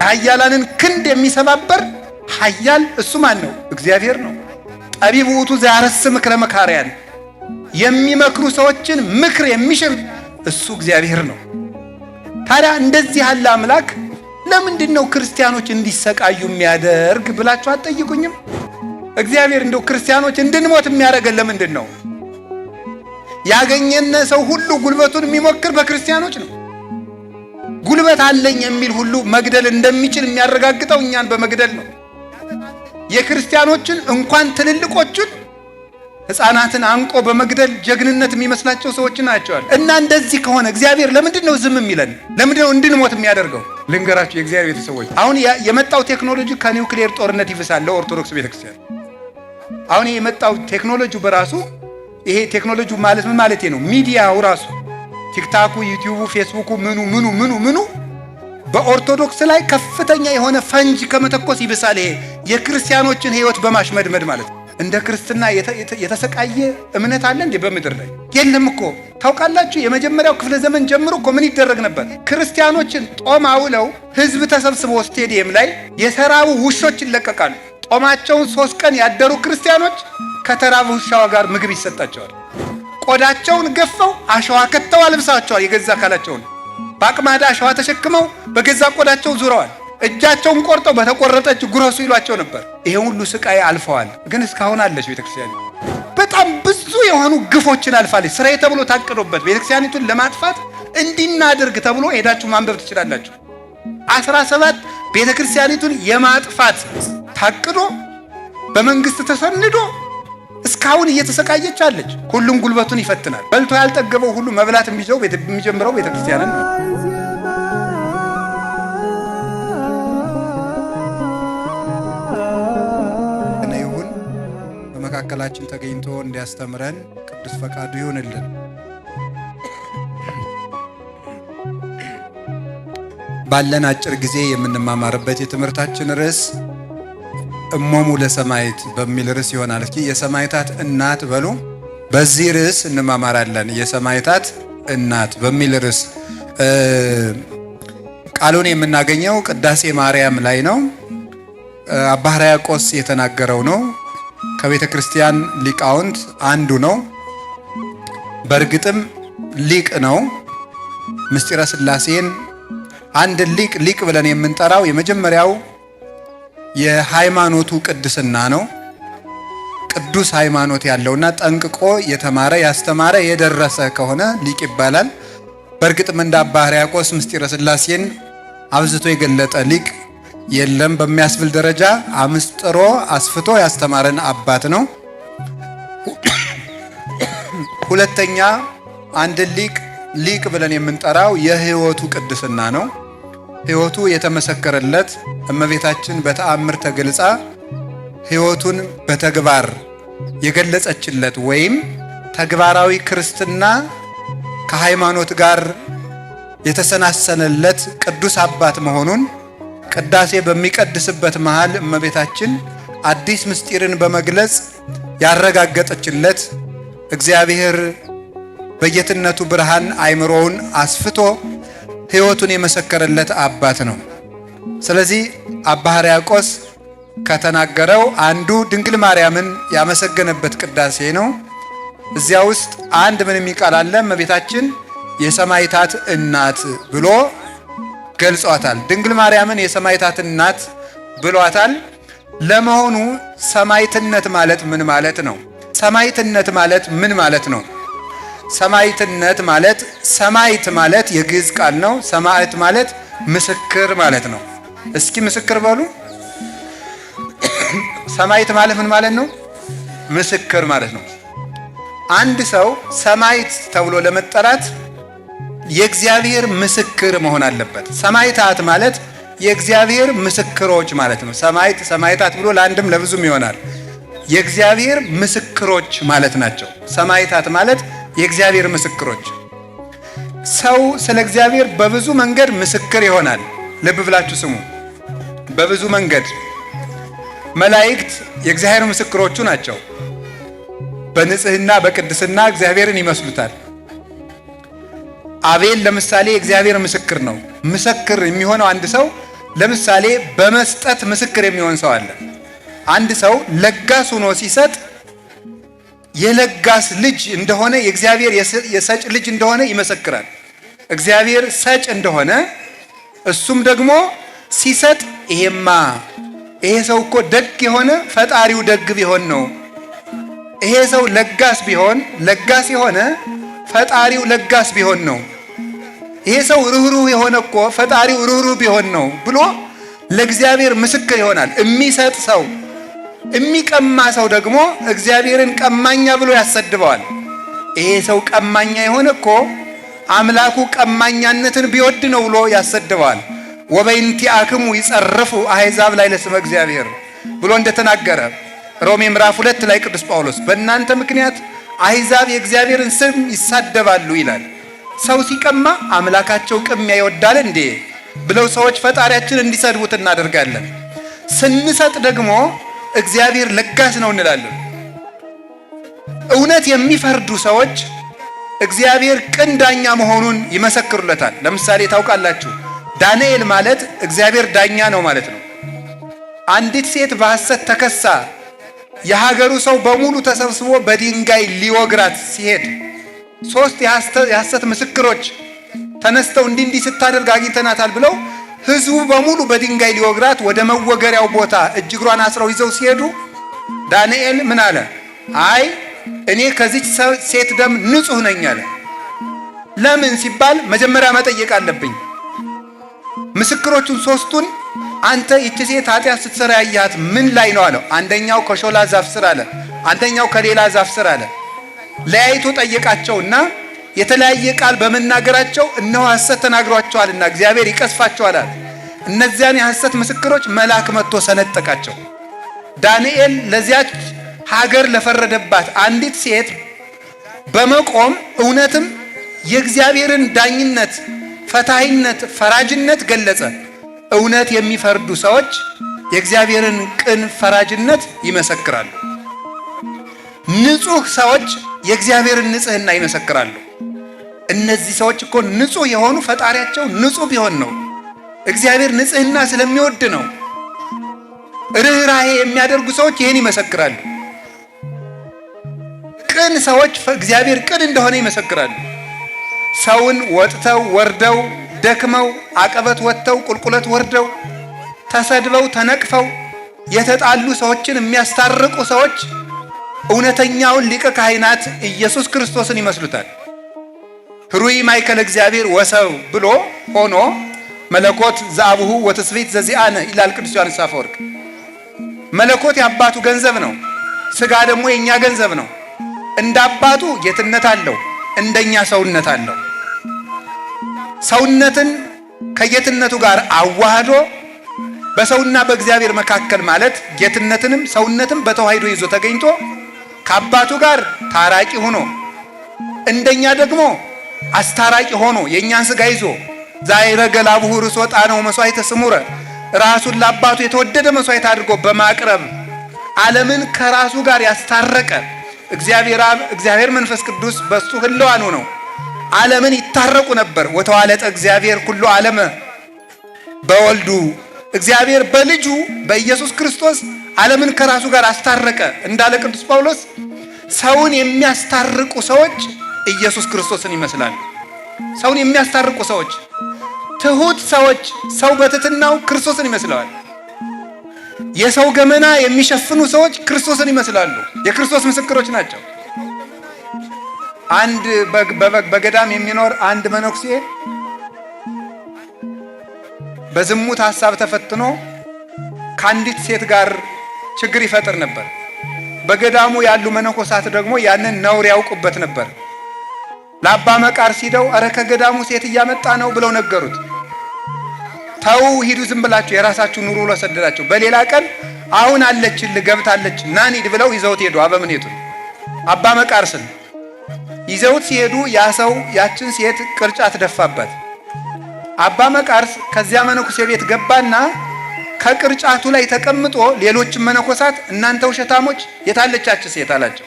ኃያላንን ክንድ የሚሰባበር ኃያል እሱ ማን ነው? እግዚአብሔር ነው። ጠቢብ ውእቱ ዘያረስዕ ምክረ መካርያን፣ የሚመክሩ ሰዎችን ምክር የሚሽር እሱ እግዚአብሔር ነው። ታዲያ እንደዚህ ያለ አምላክ ለምንድን ነው ክርስቲያኖች እንዲሰቃዩ የሚያደርግ ብላችሁ አትጠይቁኝም? እግዚአብሔር እንደው ክርስቲያኖች እንድንሞት የሚያደርገን ለምንድን ነው? ያገኘነ ሰው ሁሉ ጉልበቱን የሚሞክር በክርስቲያኖች ነው። ጉልበት አለኝ የሚል ሁሉ መግደል እንደሚችል የሚያረጋግጠው እኛን በመግደል ነው። የክርስቲያኖችን እንኳን ትልልቆቹን ሕፃናትን አንቆ በመግደል ጀግንነት የሚመስላቸው ሰዎች ናቸዋል። እና እንደዚህ ከሆነ እግዚአብሔር ለምንድን ነው ዝም የሚለን? ለምንድን ነው እንድንሞት የሚያደርገው? ልንገራችሁ የእግዚአብሔር ቤተሰቦች፣ አሁን የመጣው ቴክኖሎጂ ከኒውክሌር ጦርነት ይብሳል ለኦርቶዶክስ ቤተክርስቲያን። አሁን የመጣው ቴክኖሎጂ በራሱ ይሄ ቴክኖሎጂ ማለት ምን ማለት ነው? ሚዲያው ራሱ ቲክታኩ፣ ዩቲዩቡ፣ ፌስቡኩ ምኑ በኦርቶዶክስ ላይ ከፍተኛ የሆነ ፈንጅ ከመተኮስ ይብሳል። ይሄ የክርስቲያኖችን ሕይወት በማሽመድመድ ማለት ነው። እንደ ክርስትና የተሰቃየ እምነት አለ እንዴ በምድር ላይ? የለም እኮ። ታውቃላችሁ የመጀመሪያው ክፍለ ዘመን ጀምሮ እኮ ምን ይደረግ ነበር? ክርስቲያኖችን ጦም አውለው ህዝብ ተሰብስቦ ስቴዲየም ላይ የተራቡ ውሾች ይለቀቃሉ። ጦማቸውን 3 ቀን ያደሩ ክርስቲያኖች ከተራቡ ውሻዋ ጋር ምግብ ይሰጣቸዋል። ቆዳቸውን ገፈው አሸዋ ከተው አልብሳቸዋል። የገዛ አካላቸውን በአቅማዳ አሸዋ ተሸክመው በገዛ ቆዳቸው ዙረዋል። እጃቸውን ቆርጠው በተቆረጠች ጉረሱ ይሏቸው ነበር። ይሄ ሁሉ ስቃይ አልፈዋል። ግን እስካሁን አለች ቤተክርስቲያን። በጣም ብዙ የሆኑ ግፎችን አልፋለች። ስራዬ ተብሎ ታቅዶበት ቤተክርስቲያኒቱን ለማጥፋት እንዲናደርግ ተብሎ ሄዳችሁ ማንበብ ትችላላችሁ። 17 ቤተክርስቲያኒቱን የማጥፋት ታቅዶ በመንግስት ተሰንዶ እስካሁን እየተሰቃየች አለች። ሁሉም ጉልበቱን ይፈትናል። በልቶ ያልጠገበው ሁሉ መብላት የሚጀምረው ቤተክርስቲያንን ነው። በመካከላችን ተገኝቶ እንዲያስተምረን ቅዱስ ፈቃዱ ይሁንልን። ባለን አጭር ጊዜ የምንማማርበት የትምህርታችን ርዕስ እሞሙ ለሰማዕት በሚል ርዕስ ይሆናል። እስኪ የሰማዕታት እናት በሉ። በዚህ ርዕስ እንማማራለን። የሰማዕታት እናት በሚል ርዕስ ቃሉን የምናገኘው ቅዳሴ ማርያም ላይ ነው። አባ ሕርያቆስ የተናገረው ነው። ከቤተ ክርስቲያን ሊቃውንት አንዱ ነው። በእርግጥም ሊቅ ነው። ምስጢረ ሥላሴን አንድ ሊቅ ብለን የምንጠራው የመጀመሪያው የሃይማኖቱ ቅድስና ነው። ቅዱስ ሃይማኖት ያለውና ጠንቅቆ የተማረ ያስተማረ የደረሰ ከሆነ ሊቅ ይባላል። በእርግጥም እንደ አባ ሕርያቆስ ምስጢረ ሥላሴን አብዝቶ የገለጠ ሊቅ የለም በሚያስብል ደረጃ አምስጥሮ አስፍቶ ያስተማረን አባት ነው። ሁለተኛ አንድ ሊቅ ብለን የምንጠራው የሕይወቱ ቅድስና ነው። ሕይወቱ የተመሰከረለት እመቤታችን በተአምር ተገልጻ ሕይወቱን በተግባር የገለጸችለት ወይም ተግባራዊ ክርስትና ከሃይማኖት ጋር የተሰናሰነለት ቅዱስ አባት መሆኑን ቅዳሴ በሚቀድስበት መሃል እመቤታችን አዲስ ምስጢርን በመግለጽ ያረጋገጠችለት እግዚአብሔር በጌትነቱ ብርሃን አእምሮውን አስፍቶ ሕይወቱን የመሰከረለት አባት ነው። ስለዚህ አባ ሕርያቆስ ከተናገረው አንዱ ድንግል ማርያምን ያመሰገነበት ቅዳሴ ነው። እዚያ ውስጥ አንድ ምን የሚቃል አለ? እመቤታችን የሰማዕታት እናት ብሎ ገልጿታል። ድንግል ማርያምን የሰማዕታት እናት ብሏታል። ለመሆኑ ሰማዕትነት ማለት ምን ማለት ነው? ሰማዕትነት ማለት ምን ማለት ነው? ሰማዕትነት ማለት ሰማዕት ማለት የግዕዝ ቃል ነው። ሰማዕት ማለት ምስክር ማለት ነው። እስኪ ምስክር በሉ። ሰማዕት ማለት ምን ማለት ነው? ምስክር ማለት ነው። አንድ ሰው ሰማዕት ተብሎ ለመጠራት የእግዚአብሔር ምስክር መሆን አለበት። ሰማዕታት ማለት የእግዚአብሔር ምስክሮች ማለት ነው። ሰማዕታት ብሎ ለአንድም ለብዙም ይሆናል። የእግዚአብሔር ምስክሮች ማለት ናቸው። ሰማዕታት ማለት የእግዚአብሔር ምስክሮች። ሰው ስለ እግዚአብሔር በብዙ መንገድ ምስክር ይሆናል። ልብ ብላችሁ ስሙ። በብዙ መንገድ መላእክት የእግዚአብሔር ምስክሮቹ ናቸው። በንጽህና በቅድስና እግዚአብሔርን ይመስሉታል። አቤል ለምሳሌ የእግዚአብሔር ምስክር ነው። ምስክር የሚሆነው አንድ ሰው ለምሳሌ በመስጠት ምስክር የሚሆን ሰው አለ። አንድ ሰው ለጋስ ሆኖ ሲሰጥ የለጋስ ልጅ እንደሆነ የእግዚአብሔር የሰጭ ልጅ እንደሆነ ይመሰክራል። እግዚአብሔር ሰጭ እንደሆነ እሱም ደግሞ ሲሰጥ ይሄ ሰው እኮ ደግ የሆነ ፈጣሪው ደግ ቢሆን ነው። ይሄ ሰው ለጋስ ቢሆን ለጋስ የሆነ ፈጣሪው ለጋስ ቢሆን ነው። ይሄ ሰው ርህሩህ የሆነ እኮ ፈጣሪው ርህሩህ ቢሆን ነው ብሎ ለእግዚአብሔር ምስክር ይሆናል። የሚሰጥ ሰው የሚቀማ ሰው ደግሞ እግዚአብሔርን ቀማኛ ብሎ ያሰድበዋል። ይሄ ሰው ቀማኛ የሆነ እኮ አምላኩ ቀማኛነትን ቢወድ ነው ብሎ ያሰድበዋል። ወበእንቲአክሙ ይጸርፉ አሕዛብ ላይ ለስመ እግዚአብሔር ብሎ እንደተናገረ ሮሜ ምዕራፍ 2 ላይ ቅዱስ ጳውሎስ በእናንተ ምክንያት አሕዛብ የእግዚአብሔርን ስም ይሳደባሉ ይላል። ሰው ሲቀማ አምላካቸው ቅሚያ ይወዳል እንዴ ብለው ሰዎች ፈጣሪያችን እንዲሰድቡት እናደርጋለን። ስንሰጥ ደግሞ እግዚአብሔር ለጋስ ነው እንላለን። እውነት የሚፈርዱ ሰዎች እግዚአብሔር ቅን ዳኛ መሆኑን ይመሰክሩለታል። ለምሳሌ ታውቃላችሁ፣ ዳንኤል ማለት እግዚአብሔር ዳኛ ነው ማለት ነው። አንዲት ሴት በሐሰት ተከሳ የሀገሩ ሰው በሙሉ ተሰብስቦ በድንጋይ ሊወግራት ሲሄድ 3 የሐሰት ምስክሮች ተነስተው እንዲህ ስታደርግ አግኝተናታል ብለው ሕዝቡ በሙሉ በድንጋይ ሊወግራት ወደ መወገሪያው ቦታ እጅግሯን አስረው ይዘው ሲሄዱ ዳንኤል ምን አለ? አይ እኔ ከዚች ሴት ደም ንጹሕ ነኝ አለ። ለምን ሲባል መጀመሪያ መጠየቅ አለብኝ። ምስክሮቹን 3ቱን አንተ ይህች ሴት ኃጢአት ስትሰራ ያያት ምን ላይ ነው አለው። አንደኛው ከሾላ ዛፍ ስር አለ፣ አንደኛው ከሌላ ዛፍ ስር አለ። ለያይቶ ጠየቃቸውና የተለያየ ቃል በመናገራቸው እነሆ ሐሰት ተናግሯቸዋልና እግዚአብሔር ይቀስፋቸዋል አለ። እነዚያን የሐሰት ምስክሮች መልአክ መጥቶ ሰነጠቃቸው። ዳንኤል ለዚያች ሀገር ለፈረደባት አንዲት ሴት በመቆም እውነትም የእግዚአብሔርን ዳኝነት፣ ፈታሂነት፣ ፈራጅነት ገለጸ። እውነት የሚፈርዱ ሰዎች የእግዚአብሔርን ቅን ፈራጅነት ይመሰክራሉ። ንጹህ ሰዎች የእግዚአብሔርን ንጽህና ይመሰክራሉ። እነዚህ ሰዎች እኮ ንጹህ የሆኑ ፈጣሪያቸው ንጹህ ቢሆን ነው። እግዚአብሔር ንጽህና ስለሚወድ ነው። ርህራሄ የሚያደርጉ ሰዎች ይህን ይመሰክራሉ። ቅን ሰዎች እግዚአብሔር ቅን እንደሆነ ይመሰክራሉ። ሰውን ወጥተው ወርደው ደክመው አቀበት ወጥተው ቁልቁለት ወርደው ተሰድበው ተነቅፈው የተጣሉ ሰዎችን የሚያስታርቁ ሰዎች እውነተኛውን ሊቀ ካህናት ኢየሱስ ክርስቶስን ይመስሉታል። ህሩይ ማእከለ እግዚአብሔር ወሰብ ብሎ ሆኖ መለኮት ዘአቡሁ ወትስብእት ዘዚአነ ይላል ቅዱስ ዮሐንስ አፈወርቅ። መለኮት የአባቱ ገንዘብ ነው፣ ስጋ ደግሞ የኛ ገንዘብ ነው። እንደ አባቱ ጌትነት አለው፣ እንደኛ ሰውነት አለው። ሰውነትን ከጌትነቱ ጋር አዋህዶ በሰውና በእግዚአብሔር መካከል ማለት ጌትነትንም ሰውነትም በተዋህዶ ይዞ ተገኝቶ ከአባቱ ጋር ታራቂ ሆኖ እንደኛ ደግሞ አስታራቂ ሆኖ የእኛን ስጋ ይዞ ዛይረገ ላብሁ ርሶ ጣነው መስዋዕተ ስሙረ ራሱን ለአባቱ የተወደደ መስዋዕት አድርጎ በማቅረብ ዓለምን ከራሱ ጋር ያስታረቀ እግዚአብሔር አብ እግዚአብሔር መንፈስ ቅዱስ በሱ ህልዋኑ ነው። ዓለምን ይታረቁ ነበር። ወተዋለጠ እግዚአብሔር ኩሉ ዓለመ በወልዱ እግዚአብሔር በልጁ በኢየሱስ ክርስቶስ ዓለምን ከራሱ ጋር አስታረቀ እንዳለ ቅዱስ ጳውሎስ ሰውን የሚያስታርቁ ሰዎች ኢየሱስ ክርስቶስን ይመስላሉ። ሰውን የሚያስታርቁ ሰዎች፣ ትሁት ሰዎች ሰው በትሕትናው ክርስቶስን ይመስለዋል። የሰው ገመና የሚሸፍኑ ሰዎች ክርስቶስን ይመስላሉ። የክርስቶስ ምስክሮች ናቸው። አንድ በገዳም የሚኖር አንድ መነኩሴ በዝሙት ሐሳብ ተፈትኖ ከአንዲት ሴት ጋር ችግር ይፈጥር ነበር። በገዳሙ ያሉ መነኮሳት ደግሞ ያንን ነውር ያውቁበት ነበር። ለአባ መቃርስ ሂደው አረ ከገዳሙ ሴት እያመጣ ነው ብለው ነገሩት። ተው ሂዱ፣ ዝም ብላችሁ የራሳችሁ ኑሮ ብሎ ሰደዳቸው። በሌላ ቀን አሁን አለችልህ ገብታለች ና እንሂድ ብለው ይዘውት ሄዱ። አበምኔቱን አባ መቃርስን ይዘውት ሲሄዱ ያ ሰው ያችን ሴት ቅርጫት ደፋባት። አባ መቃርስ ከዚያ መነኩሴ ቤት ገባና ከቅርጫቱ ላይ ተቀምጦ ሌሎችም መነኮሳት እናንተ ውሸታሞች የታለቻች ሴት አላቸው።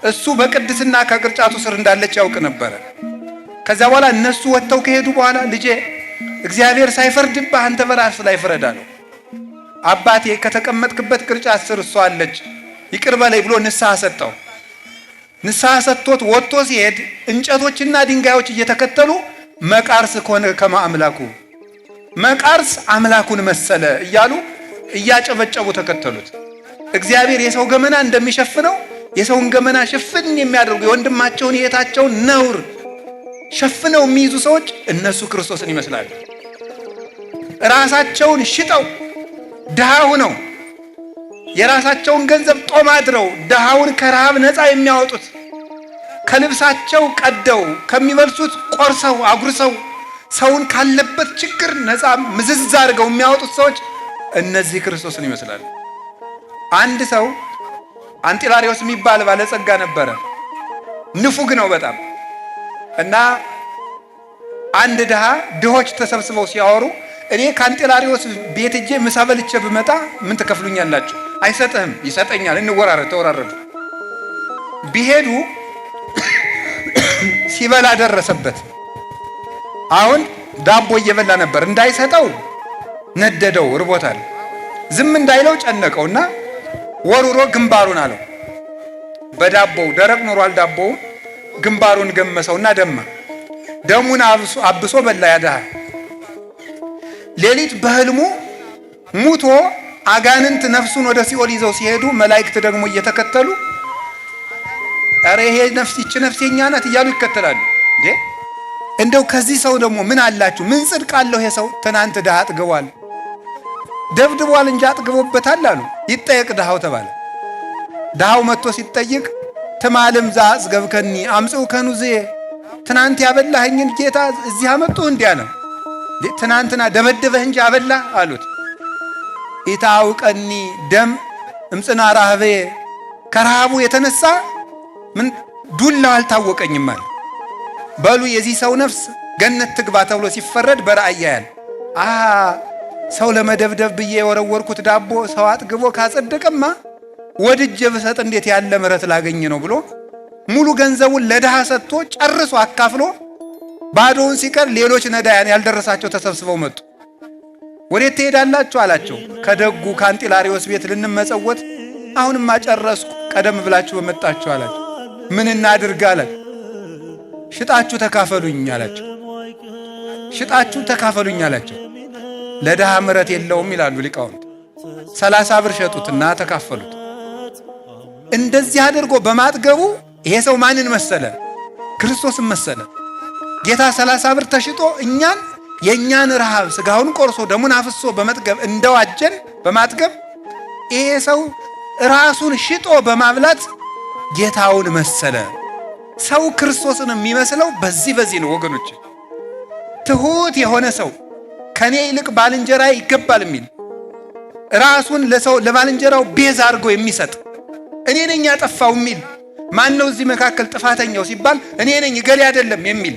እሱ በቅድስና ከቅርጫቱ ስር እንዳለች ያውቅ ነበረ። ከዚያ በኋላ እነሱ ወጥተው ከሄዱ በኋላ ልጄ እግዚአብሔር ሳይፈርድብህ አንተ በራስህ ላይ ፍረድ አለው። አባቴ ከተቀመጥክበት ቅርጫት ስር እሷ አለች ይቅር በለኝ ብሎ ንስሐ ሰጠው። ንስሐ ሰጥቶት ወጥቶ ሲሄድ እንጨቶችና ድንጋዮች እየተከተሉ መቃርስ ኮነ ከማምላኩ መቃርስ አምላኩን መሰለ እያሉ እያጨበጨቡ ተከተሉት። እግዚአብሔር የሰው ገመና እንደሚሸፍነው የሰውን ገመና ሽፍን የሚያደርጉ የወንድማቸውን የእህታቸውን ነውር ሸፍነው የሚይዙ ሰዎች እነሱ ክርስቶስን ይመስላሉ። ራሳቸውን ሽጠው ድሃ ሆነው የራሳቸውን ገንዘብ ጦም አድረው ድሃውን ከረሃብ ነፃ የሚያወጡት ከልብሳቸው ቀደው ከሚበልሱት ቆርሰው አጉርሰው ሰውን ካለበት ችግር ነፃ ምዝዝ አድርገው የሚያወጡት ሰዎች እነዚህ ክርስቶስን ይመስላሉ። አንድ ሰው አንጢላሪዎስ የሚባል ባለጸጋ ነበረ። ንፉግ ነው በጣም እና አንድ ድሆች ተሰብስበው ሲያወሩ እኔ ከአንጢላሪዎስ ቤት ሄጄ ምሳ በልቼ ብመጣ ምን ትከፍሉኛላችሁ? አይሰጥህም። ይሰጠኛል። ተወራረዱ። ቢሄዱ ሲበላ ደረሰበት። አሁን ዳቦ እየበላ ነበር። እንዳይሰጠው ነደደው፣ ርቦታል። ዝም እንዳይለው ጨነቀውና ወሩሮ ግንባሩን አለው። በዳቦው ደረቅ ኖሯል። ዳቦው ግንባሩን ገመሰውና ደማ። ደሙን አብሶ በላ። ያዳህ ሌሊት በህልሙ ሙቶ አጋንንት ነፍሱን ወደ ሲኦል ይዘው ሲሄዱ መላእክት ደግሞ እየተከተሉ አረ ይሄ ይቺ ነፍስ የኛ ናት እያሉ ይከተላሉ። እንደው ከዚህ ሰው ደግሞ ምን አላችሁ? ምን ጽድቅ አለው ይሄ ሰው? ትናንት ድሃ አጥግቧል፣ ደብድቧል እንጂ አጥግቦበታል አሉ። ይጠየቅ ድሃው ተባለ። ድሃው መጥቶ ሲጠይቅ ትማልም ዘአጽገብከኒ አምጽኡ ከኑዝየ፣ ትናንት ያበላኸኝን ጌታ እዚህ አመጡህ እንዲያ ነው። ትናንትና ደበደበህ እንጂ አበላህ አሉት። ኢታውቀኒ ደም እምጽና ረሃብየ፣ ከረሃቡ የተነሳ ምን ዱላው አልታወቀኝም አለ። በሉ የዚህ ሰው ነፍስ ገነት ትግባ ተብሎ ሲፈረድ በራእይ ያያል። ሰው ለመደብደብ ብዬ የወረወርኩት ዳቦ ሰው አጥግቦ ካጸደቀማ ወድጄ ብሰጥ እንዴት ያለ ምሕረት ላገኝ ነው ብሎ ሙሉ ገንዘቡን ለድሃ ሰጥቶ ጨርሶ አካፍሎ ባዶውን ሲቀር ሌሎች ነዳያን ያልደረሳቸው ተሰብስበው መጡ። ወዴት ትሄዳላችሁ አላቸው። ከደጉ ከአንጢላሪዎስ ቤት ልንመጸወት፣ አሁንማ ጨረስኩ፣ ቀደም ብላችሁ በመጣችሁ አላቸው። ምን እናድርግ አለ። ሽጣችሁ ተካፈሉኝ አላቸው። ሽጣችሁ ተካፈሉኝ አላቸው። ለድሃ ምሕረት የለውም ይላሉ ሊቃውንት። 30 ብር ሸጡትና ተካፈሉት። እንደዚህ አድርጎ በማጥገቡ ይሄ ሰው ማንን መሰለ? ክርስቶስን መሰለ። ጌታ 30 ብር ተሽጦ እኛን የእኛን ረሃብ ስጋውን ቆርሶ ደሙን አፍሶ በመጥገብ እንደዋጀን በማጥገብ ይሄ ሰው ራሱን ሽጦ በማብላት ጌታውን መሰለ። ሰው ክርስቶስን የሚመስለው በዚህ ነው ወገኖች። ትሁት የሆነ ሰው ከኔ ይልቅ ባልንጀራ ይገባል የሚል ራሱን ለሰው ለባልንጀራው ቤዛ አድርጎ የሚሰጥ እኔ ነኝ ያጠፋው የሚል ማን ነው? እዚህ መካከል ጥፋተኛው ሲባል እኔ ነኝ እገሌ አይደለም የሚል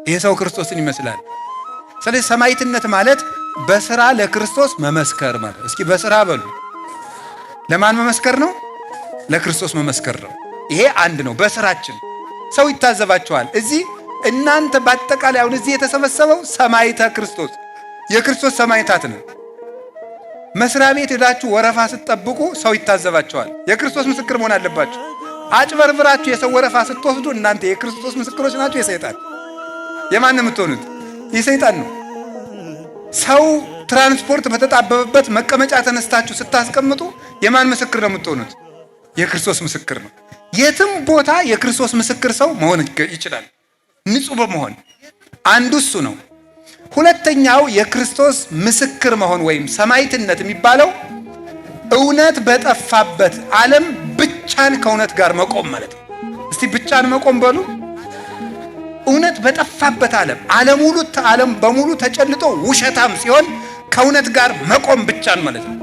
ይሄ ሰው ክርስቶስን ይመስላል። ስለዚህ ሰማዕትነት ማለት በስራ ለክርስቶስ መመስከር ማለት። እስኪ በስራ በሉ። ለማን መመስከር ነው? ለክርስቶስ መመስከር ነው። ይሄ አንድ ነው። በስራችን ሰው ይታዘባቸዋል። እዚህ እናንተ በአጠቃላይ አሁን እዚህ የተሰበሰበው ሰማዕተ ክርስቶስ የክርስቶስ ሰማዕታት ነው። መስሪያ ቤት ሄዳችሁ ወረፋ ስትጠብቁ ሰው ይታዘባቸዋል። የክርስቶስ ምስክር መሆን አለባችሁ። አጭበርብራችሁ የሰው ወረፋ ስትወስዱ እናንተ የክርስቶስ ምስክሮች ናችሁ። የሰይጣን የማን ነው የምትሆኑት? የሰይጣን ነው። ሰው ትራንስፖርት በተጣበበበት መቀመጫ ተነስታችሁ ስታስቀምጡ የማን ምስክር ነው የምትሆኑት? የክርስቶስ ምስክር ነው። የትም ቦታ የክርስቶስ ምስክር ሰው መሆን ይችላል፣ ንጹህ በመሆን አንዱ እሱ ነው። ሁለተኛው የክርስቶስ ምስክር መሆን ወይም ሰማዕትነት የሚባለው እውነት በጠፋበት ዓለም ብቻን ከእውነት ጋር መቆም ማለት ነው። እስቲ ብቻን መቆም በሉ። እውነት በጠፋበት ዓለም በሙሉ ተጨልጦ ውሸታም ሲሆን ከእውነት ጋር መቆም ብቻን ማለት ነው።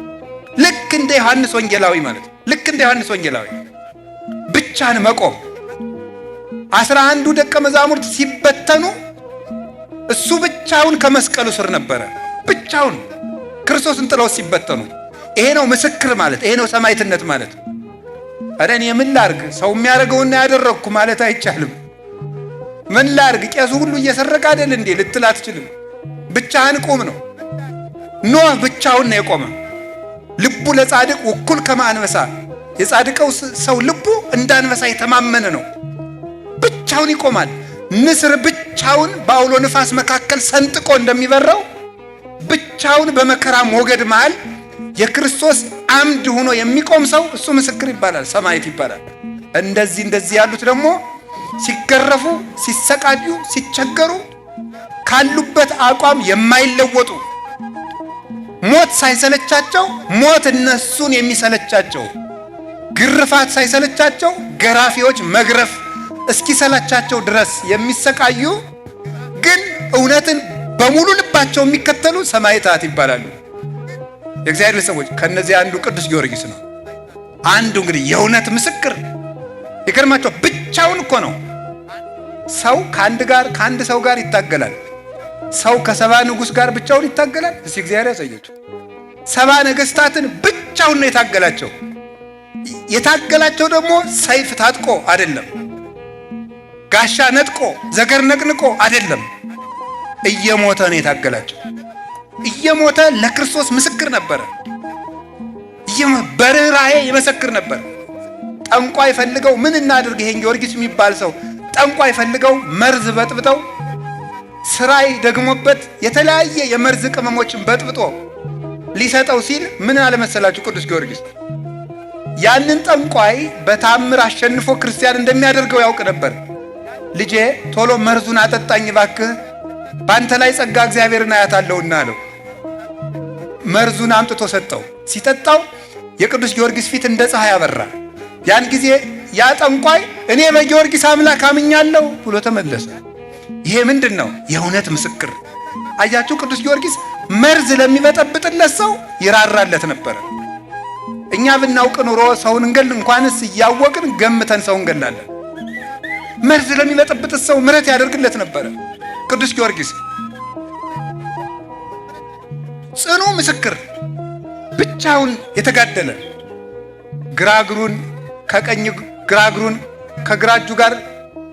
ልክ እንደ ዮሐንስ ወንጌላዊ ማለት ነው። ልክ እንደ ዮሐንስ ወንጌላዊ ብቻን መቆም። 11 ደቀ መዛሙርት ሲበተኑ እሱ ብቻውን ከመስቀሉ ስር ነበረ። ብቻውን ክርስቶስን ጥለው ሲበተኑ። ይሄ ነው ምስክር ማለት፣ ይሄ ነው ሰማዕትነት ማለት። እኔ ምን ላርግ ሰው የሚያደርገውና ያደረግኩ ማለት አይቻልም። ምን ላርግ ቄሱ ሁሉ እየሰረቀ አይደል እንዴ ልትል አትችልም። ብቻህን ቁም ነው። ኖህ ብቻውን ነው የቆመ። ልቡ ለጻድቅ ወኩል ከማንበሳ፣ የጻድቀው ሰው ልቡ እንዳንበሳ የተማመነ ነው። ብቻውን ይቆማል። ንስር ብቻውን በአውሎ ንፋስ መካከል ሰንጥቆ እንደሚበረው ብቻውን በመከራ ሞገድ መሃል የክርስቶስ አምድ ሆኖ የሚቆም ሰው እሱ ምስክር ይባላል፣ ሰማዕት ይባላል። እንደዚህ ያሉት ደግሞ ሲገረፉ፣ ሲሰቃዩ፣ ሲቸገሩ ካሉበት አቋም የማይለወጡ ሞት ሳይሰለቻቸው ሞት እነሱን የሚሰለቻቸው፣ ግርፋት ሳይሰለቻቸው ገራፊዎች መግረፍ እስኪሰለቻቸው ድረስ የሚሰቃዩ ግን እውነትን በሙሉ ልባቸው የሚከተሉ ሰማዕታት ይባላሉ። የእግዚአብሔር ሰዎች ከነዚህ አንዱ ቅዱስ ጊዮርጊስ ነው። አንዱ እንግዲህ የእውነት ምስክር። ይገርማቸው ብቻውን እኮ ነው። ሰው ከአንድ ሰው ጋር ይታገላል። ሰው ከሰባ ንጉሥ ጋር ብቻውን ይታገላል። እስቲ እግዚአብሔር ያሳያቸው። ሰባ ነገሥታትን ብቻውን ነው የታገላቸው። የታገላቸው ደግሞ ሰይፍ ታጥቆ አይደለም፣ ጋሻ ነጥቆ ዘገር ነቅንቆ አይደለም፣ እየሞተ ነው የታገላቸው። እየሞተ ለክርስቶስ ምስክር ነበረ። በርኅራኄ ይመሰክር ነበር። ጠንቋይ ፈልገው ምን እናድርግ ይሄን ጊዮርጊስ የሚባል ሰው ጠንቋይ ፈልገው መርዝ በጥብጠው ስራይ ደግሞበት የተለያየ የመርዝ ቅመሞችን በጥብጦ ሊሰጠው ሲል ምን አለመሰላችሁ? ቅዱስ ጊዮርጊስ ያንን ጠንቋይ በታምር አሸንፎ ክርስቲያን እንደሚያደርገው ያውቅ ነበር። ልጄ ቶሎ መርዙን አጠጣኝ ባክህ፣ ባንተ ላይ ጸጋ እግዚአብሔርን አያታለሁና አለው። መርዙን አምጥቶ ሰጠው። ሲጠጣው የቅዱስ ጊዮርጊስ ፊት እንደ ፀሐይ አበራ። ያን ጊዜ ያ ጠንቋይ እኔ በጊዮርጊስ አምላክ አምኛለሁ ብሎ ተመለሰ። ይሄ ምንድን ነው? የእውነት ምስክር። አያችሁ፣ ቅዱስ ጊዮርጊስ መርዝ ለሚበጠብጥለት ሰው ይራራለት ነበረ። እኛ ብናውቅ ኑሮ ሰውን እንገል እንኳንስ እያወቅን ገምተን ሰው እንገላለን። መርዝ ለሚበጠብጥ ሰው ምሕረት ያደርግለት ነበረ። ቅዱስ ጊዮርጊስ ጽኑ ምስክር፣ ብቻውን የተጋደለ ግራግሩን ከግራ እጁ ጋር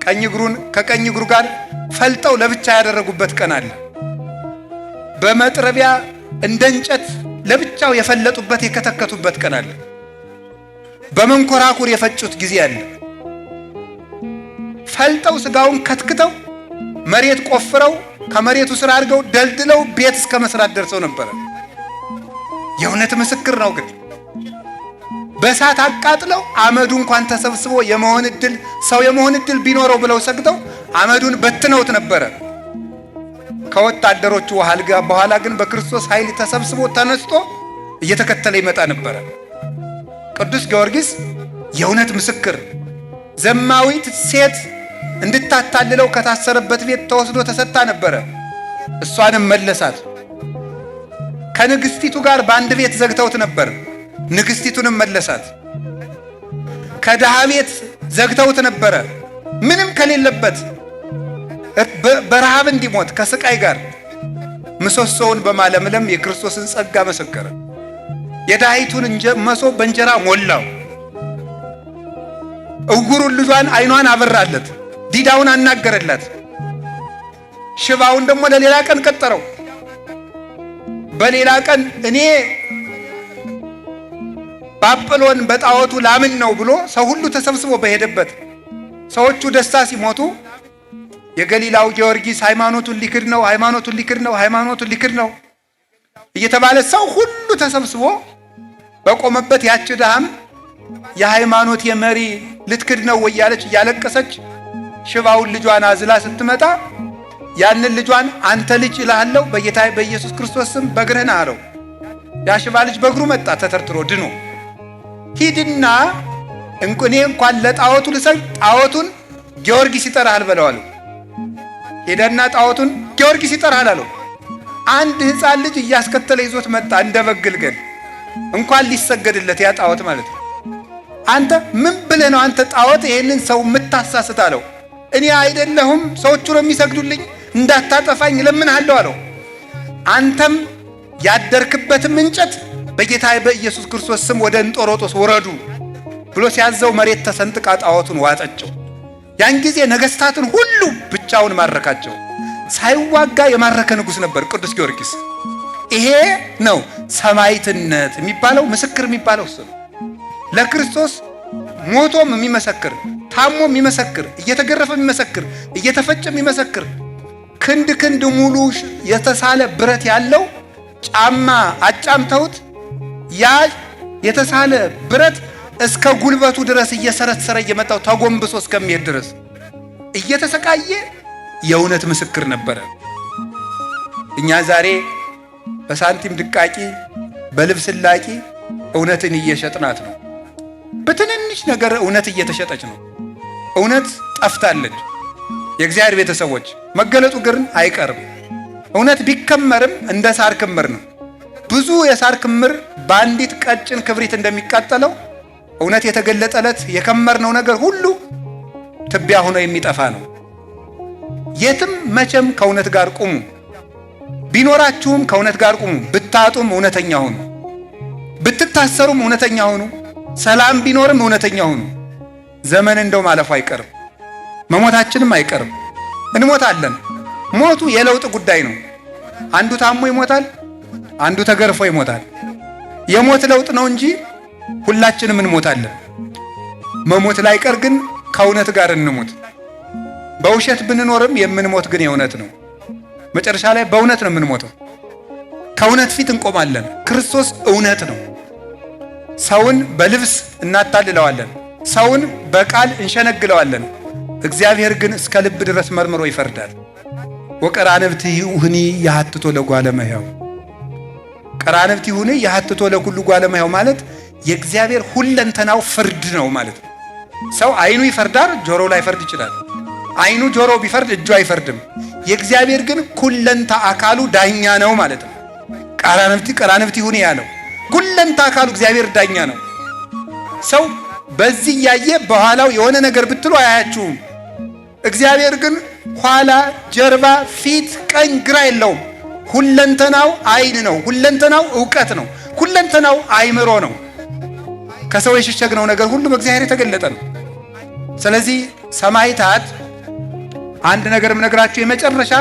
ቀኝ እግሩን ከቀኝ እግሩ ጋር ፈልጠው ለብቻ ያደረጉበት ቀን አለ። በመጥረቢያ እንደ እንጨት ለብቻው የፈለጡበት የከተከቱበት ቀን አለ። በመንኮራኩር የፈጩት ጊዜ አለ። ፈልጠው ስጋውን ከትክተው መሬት ቆፍረው ከመሬቱ ስር አድርገው ደልድለው ቤት እስከ መስራት ደርሰው ነበረ። የእውነት ምስክር ነው። ግን በእሳት አቃጥለው አመዱ እንኳን ተሰብስቦ ሰው የመሆን እድል ቢኖረው ብለው ሰግተው አመዱን በትነውት ነበረ። ከወታደሮቹ በኋላ ግን በክርስቶስ ኃይል ተሰብስቦ ተነስቶ እየተከተለ ይመጣ ነበረ። ቅዱስ ጊዮርጊስ የእውነት ምስክር። ዘማዊት ሴት እንድታታልለው ከታሰረበት ቤት ተወስዶ ተሰጣ ነበረ። እሷንም መለሳት። ከንግስቲቱ ጋር በአንድ ቤት ዘግተውት ነበር። ንግስቲቱንም መለሳት። ከድሃ ቤት ዘግተውት ነበረ። ምንም ከሌለበት በረሃብ እንዲሞት ከስቃይ ጋር ምሰሶውን በማለምለም የክርስቶስን ጸጋ መሰከረ። የድሃይቱን መሶብ በእንጀራ ሞላው። እውሩን ልጇን አይኗን አበራለት። ዲዳውን አናገረላት። ሽባውን ደግሞ ለሌላ ቀን ቀጠረው። በሌላ ቀን እኔ በአጵሎን በጣዖቱ ላምን ነው ብሎ ሰው ሁሉ ተሰብስቦ በሄደበት ሰዎቹ ደስታ ሲሞቱ የገሊላው ጊዮርጊስ ሃይማኖቱን ሊክድ ነው እየተባለ ሰው ሁሉ ተሰብስቦ በቆመበት ያች ድሃም የሃይማኖት የመሪ ልትክድ ነው ወያለች እያለቀሰች ሽባውን ልጇን አዝላ ስትመጣ ያንን ልጇን አንተ ልጅ እልሃለሁ በጌታዬ በኢየሱስ ክርስቶስ ስም በእግርህ ና አለው። ያ ሽባ ልጅ በእግሩ መጣ ተተርትሮ ድኖ። ሂድና እኔ እንኳን ለጣዖቱ ልሰግድ ጣዖቱን ጊዮርጊስ ይጠራሃል በለው አለው። ሄደና ጣዖቱን ጊዮርጊስ ይጠራሃል አለው። አንድ ሕፃን ልጅ እያስከተለ ይዞት መጣ እንደ በግ ግልገል። እንኳን ሊሰገድለት ያ ጣዖት ማለት ነው። አንተ ምን ብለህ ነው አንተ ጣዖት ይሄንን ሰው የምታሳስት አለው። እኔ አይደለሁም ሰዎቹ ነው የሚሰግዱልኝ፣ እንዳታጠፋኝ እለምንሃለሁ አለው። አንተም ያደርክበትም እንጨት በጌታዬ በኢየሱስ ክርስቶስ ስም ወደ እንጦሮጦስ ወረዱ ብሎ ሲያዘው መሬት ተሰንጥቃ ጣዖቱን ዋጠችው። ያን ጊዜ ነገስታትን ሁሉ ብቻውን ማረካቸው። ሳይዋጋ የማረከ ንጉስ ነበር ቅዱስ ጊዮርጊስ። ይሄ ነው ሰማዕትነት የሚባለው፣ ምስክር የሚባለው እሱ ነው። ለክርስቶስ ሞቶም የሚመሰክር፣ ታሞ የሚመሰክር፣ እየተገረፈ የሚመሰክር፣ እየተፈጨ የሚመሰክር፣ ክንድ ክንድ ሙሉ የተሳለ ብረት ያለው ጫማ አጫምተውት ያ የተሳለ ብረት እስከ ጉልበቱ ድረስ እየሰረሰረ እየመጣው ተጎንብሶ እስከሚሄድ ድረስ እየተሰቃየ የእውነት ምስክር ነበረ። እኛ ዛሬ በሳንቲም ድቃቂ በልብስ ላቂ እውነትን እየሸጥናት ነው። በትንንሽ ነገር እውነት እየተሸጠች ነው። እውነት ጠፍታለች። የእግዚአብሔር ቤተሰቦች መገለጡ ግን አይቀርም። እውነት ቢከመርም እንደ ሳር ክምር ነው። ብዙ የሳር ክምር በአንዲት ቀጭን ክብሪት እንደሚቃጠለው እውነት የተገለጠለት የከመርነው ነገር ሁሉ ትቢያ ሆኖ የሚጠፋ ነው። የትም መቼም ከእውነት ጋር ቁሙ። ቢኖራችሁም ከእውነት ጋር ቁሙ። ብታጡም እውነተኛ ሁኑ። ብትታሰሩም እውነተኛ ሁኑ። ሰላም ቢኖርም እውነተኛ ሁኑ። ዘመን እንደው ማለፉ አይቀርም፣ መሞታችንም አይቀርም። እንሞታለን። ሞቱ የለውጥ ጉዳይ ነው። አንዱ ታሞ ይሞታል፣ አንዱ ተገርፎ ይሞታል። የሞት ለውጥ ነው እንጂ ሁላችንም እንሞታለን። መሞት ላይቀር ግን ከእውነት ጋር እንሞት። በውሸት ብንኖርም የምንሞት ግን የእውነት ነው። መጨረሻ ላይ በእውነት ነው የምንሞተው። ከእውነት ፊት እንቆማለን። ክርስቶስ እውነት ነው። ሰውን በልብስ እናታልለዋለን፣ ሰውን በቃል እንሸነግለዋለን። እግዚአብሔር ግን እስከ ልብ ድረስ መርምሮ ይፈርዳል። ወቀራንብትሁኒ ያሐትቶ ለጓለ እመሕያው። ቀራንብትሁኒ ያሐትቶ ለኩሉ ጓለ እመሕያው ማለት የእግዚአብሔር ሁለንተናው ፍርድ ነው ማለት ነው። ሰው አይኑ ይፈርዳል፣ ጆሮው ላይ ፈርድ ይችላል። አይኑ ጆሮ ቢፈርድ እጁ አይፈርድም። የእግዚአብሔር ግን ሁለንታ አካሉ ዳኛ ነው ማለት ነው። ቀራንብትሁኒ ያለው ሁለንታ አካሉ እግዚአብሔር ዳኛ ነው። ሰው በዚህ ያየ በኋላው የሆነ ነገር ብትሉ አያያችሁም። እግዚአብሔር ግን ኋላ፣ ጀርባ፣ ፊት፣ ቀኝ፣ ግራ የለውም። ሁለንተናው አይን ነው። ሁለንተናው ዕውቀት ነው። ሁለንተናው አይምሮ ነው። ከሰው የሸሸግነው ነገር ሁሉ በእግዚአብሔር የተገለጠ ነው። ስለዚህ ሰማዕታት አንድ ነገርም ነግራችሁ የመጨረሻ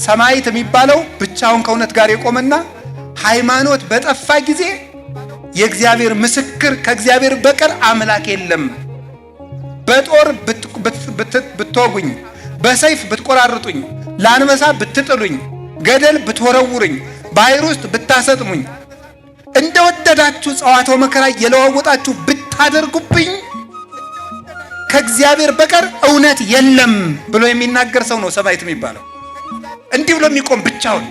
ሰማዕት የሚባለው ብቻውን ከእውነት ጋር የቆመና ሃይማኖት በጠፋ ጊዜ የእግዚአብሔር ምስክር ከእግዚአብሔር በቀር አምላክ የለም። በጦር ብትወጉኝ፣ በሰይፍ ብትቆራርጡኝ፣ ለአንበሳ ብትጥሉኝ፣ ገደል ብትወረውሩኝ፣ ባሕር ውስጥ ብታሰጥሙኝ፣ እንደወደዳችሁ ጸዋትወ መከራ እየለዋወጣችሁ ብታደርጉብኝ ከእግዚአብሔር በቀር እውነት የለም ብሎ የሚናገር ሰው ነው ሰማዕት የሚባለው። እንዲህ ብሎ የሚቆም ብቻውን።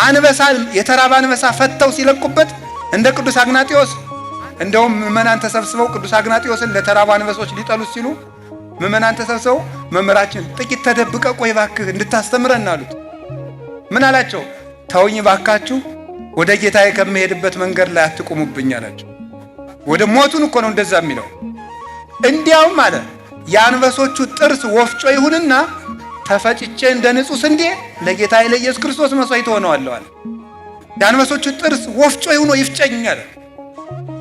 አንበሳ የተራበ አንበሳ ፈተው ሲለቁበት እንደ ቅዱስ አግናጢዮስ፣ እንደውም ምዕመናን ተሰብስበው ቅዱስ አግናጢዮስን ለተራቡ አንበሶች ሊጠሉት ሲሉ ምዕመናን ተሰብስበው መምህራችን ጥቂት ተደብቀ ቆይ ባክህ እንድታስተምረን አሉት። ምን አላቸው? ተውኝ ባካችሁ፣ ወደ ጌታዬ ከመሄድበት መንገድ ላይ አትቁሙብኝ አላቸው። ወደ ሞቱን እኮ ነው እንደዛ የሚለው። እንዲያውም አለ የአንበሶቹ ጥርስ ወፍጮ ይሁንና ተፈጭቼ እንደ ንጹህ ስንዴ ለጌታዬ ለኢየሱስ ክርስቶስ መስዋዕት ሆነዋለሁ አለ። የአንበሶቹ ጥርስ ወፍጮ ይሁን ይፍጨኛል።